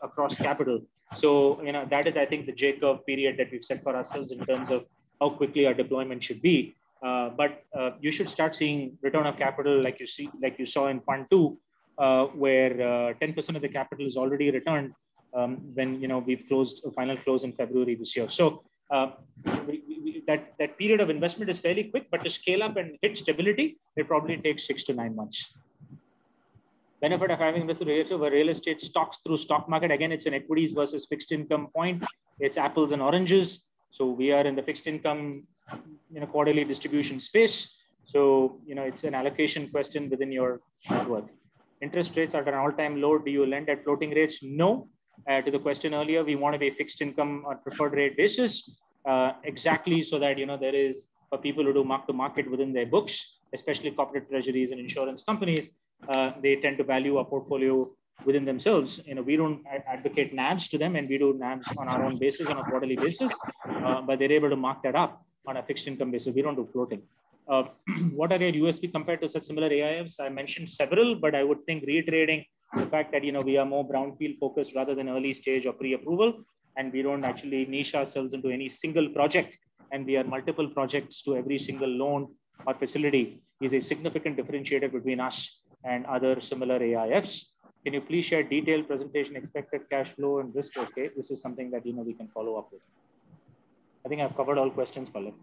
across capital. So, that is, I think, the J-curve period that we've set for ourselves in terms of how quickly our deployment should be. But you should start seeing return of capital like you saw in Fund 2, where 10% of the capital is already returned when we've closed a final close in February this year. So that period of investment is fairly quick, but to scale up and hit stability, it probably takes 6 to 9 months. Benefit of having invested real estate stocks through stock market. Again, it's an equities versus fixed income point. It's apples and oranges. So we are in the fixed income, quarterly distribution space. So, it's an allocation question within your net worth. Interest rates are at an all-time low. Do you lend at floating rates? No. To the question earlier, we want to be fixed income on preferred rate basis, exactly so that, there is for people who do mark to market within their books, especially corporate treasuries and insurance companies, they tend to value our portfolio within themselves. We don't advocate NAVs to them, and we do NAVs on our own basis on a quarterly basis, but they're able to mark that up on a fixed income basis. We don't do floating. What are their USP compared to such similar AIFs? I mentioned several, but I would think reiterating the fact that, we are more brownfield focused rather than early stage or pre-approval. And we don't actually niche ourselves into any single project. And we are multiple projects to every single loan or facility is a significant differentiator between us and other similar AIFs. Can you please share detailed presentation, expected cash flow and risk? Okay, this is something that, we can follow up with. I think I've covered all questions, Pallav.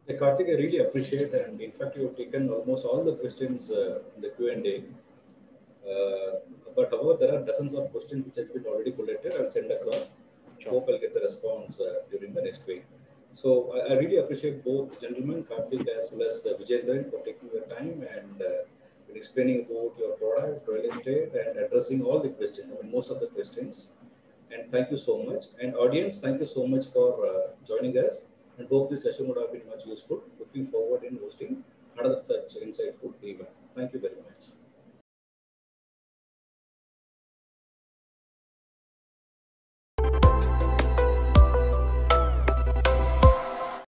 Yeah, Karthik, I really appreciate, and in fact, you've taken almost all the questions in the Q&A. But however, there are dozens of questions which has been already collected. I'll send across. Sure. Hope I'll get the response during the next week. So I really appreciate both gentlemen, Karthik as well as Vijayendran, for taking your time and explaining about your product, real estate, and addressing all the questions, most of the questions. And thank you so much. And audience, thank you so much for joining us. And hope this session would have been much useful. Looking forward in hosting another such insightful event. Thank you very much.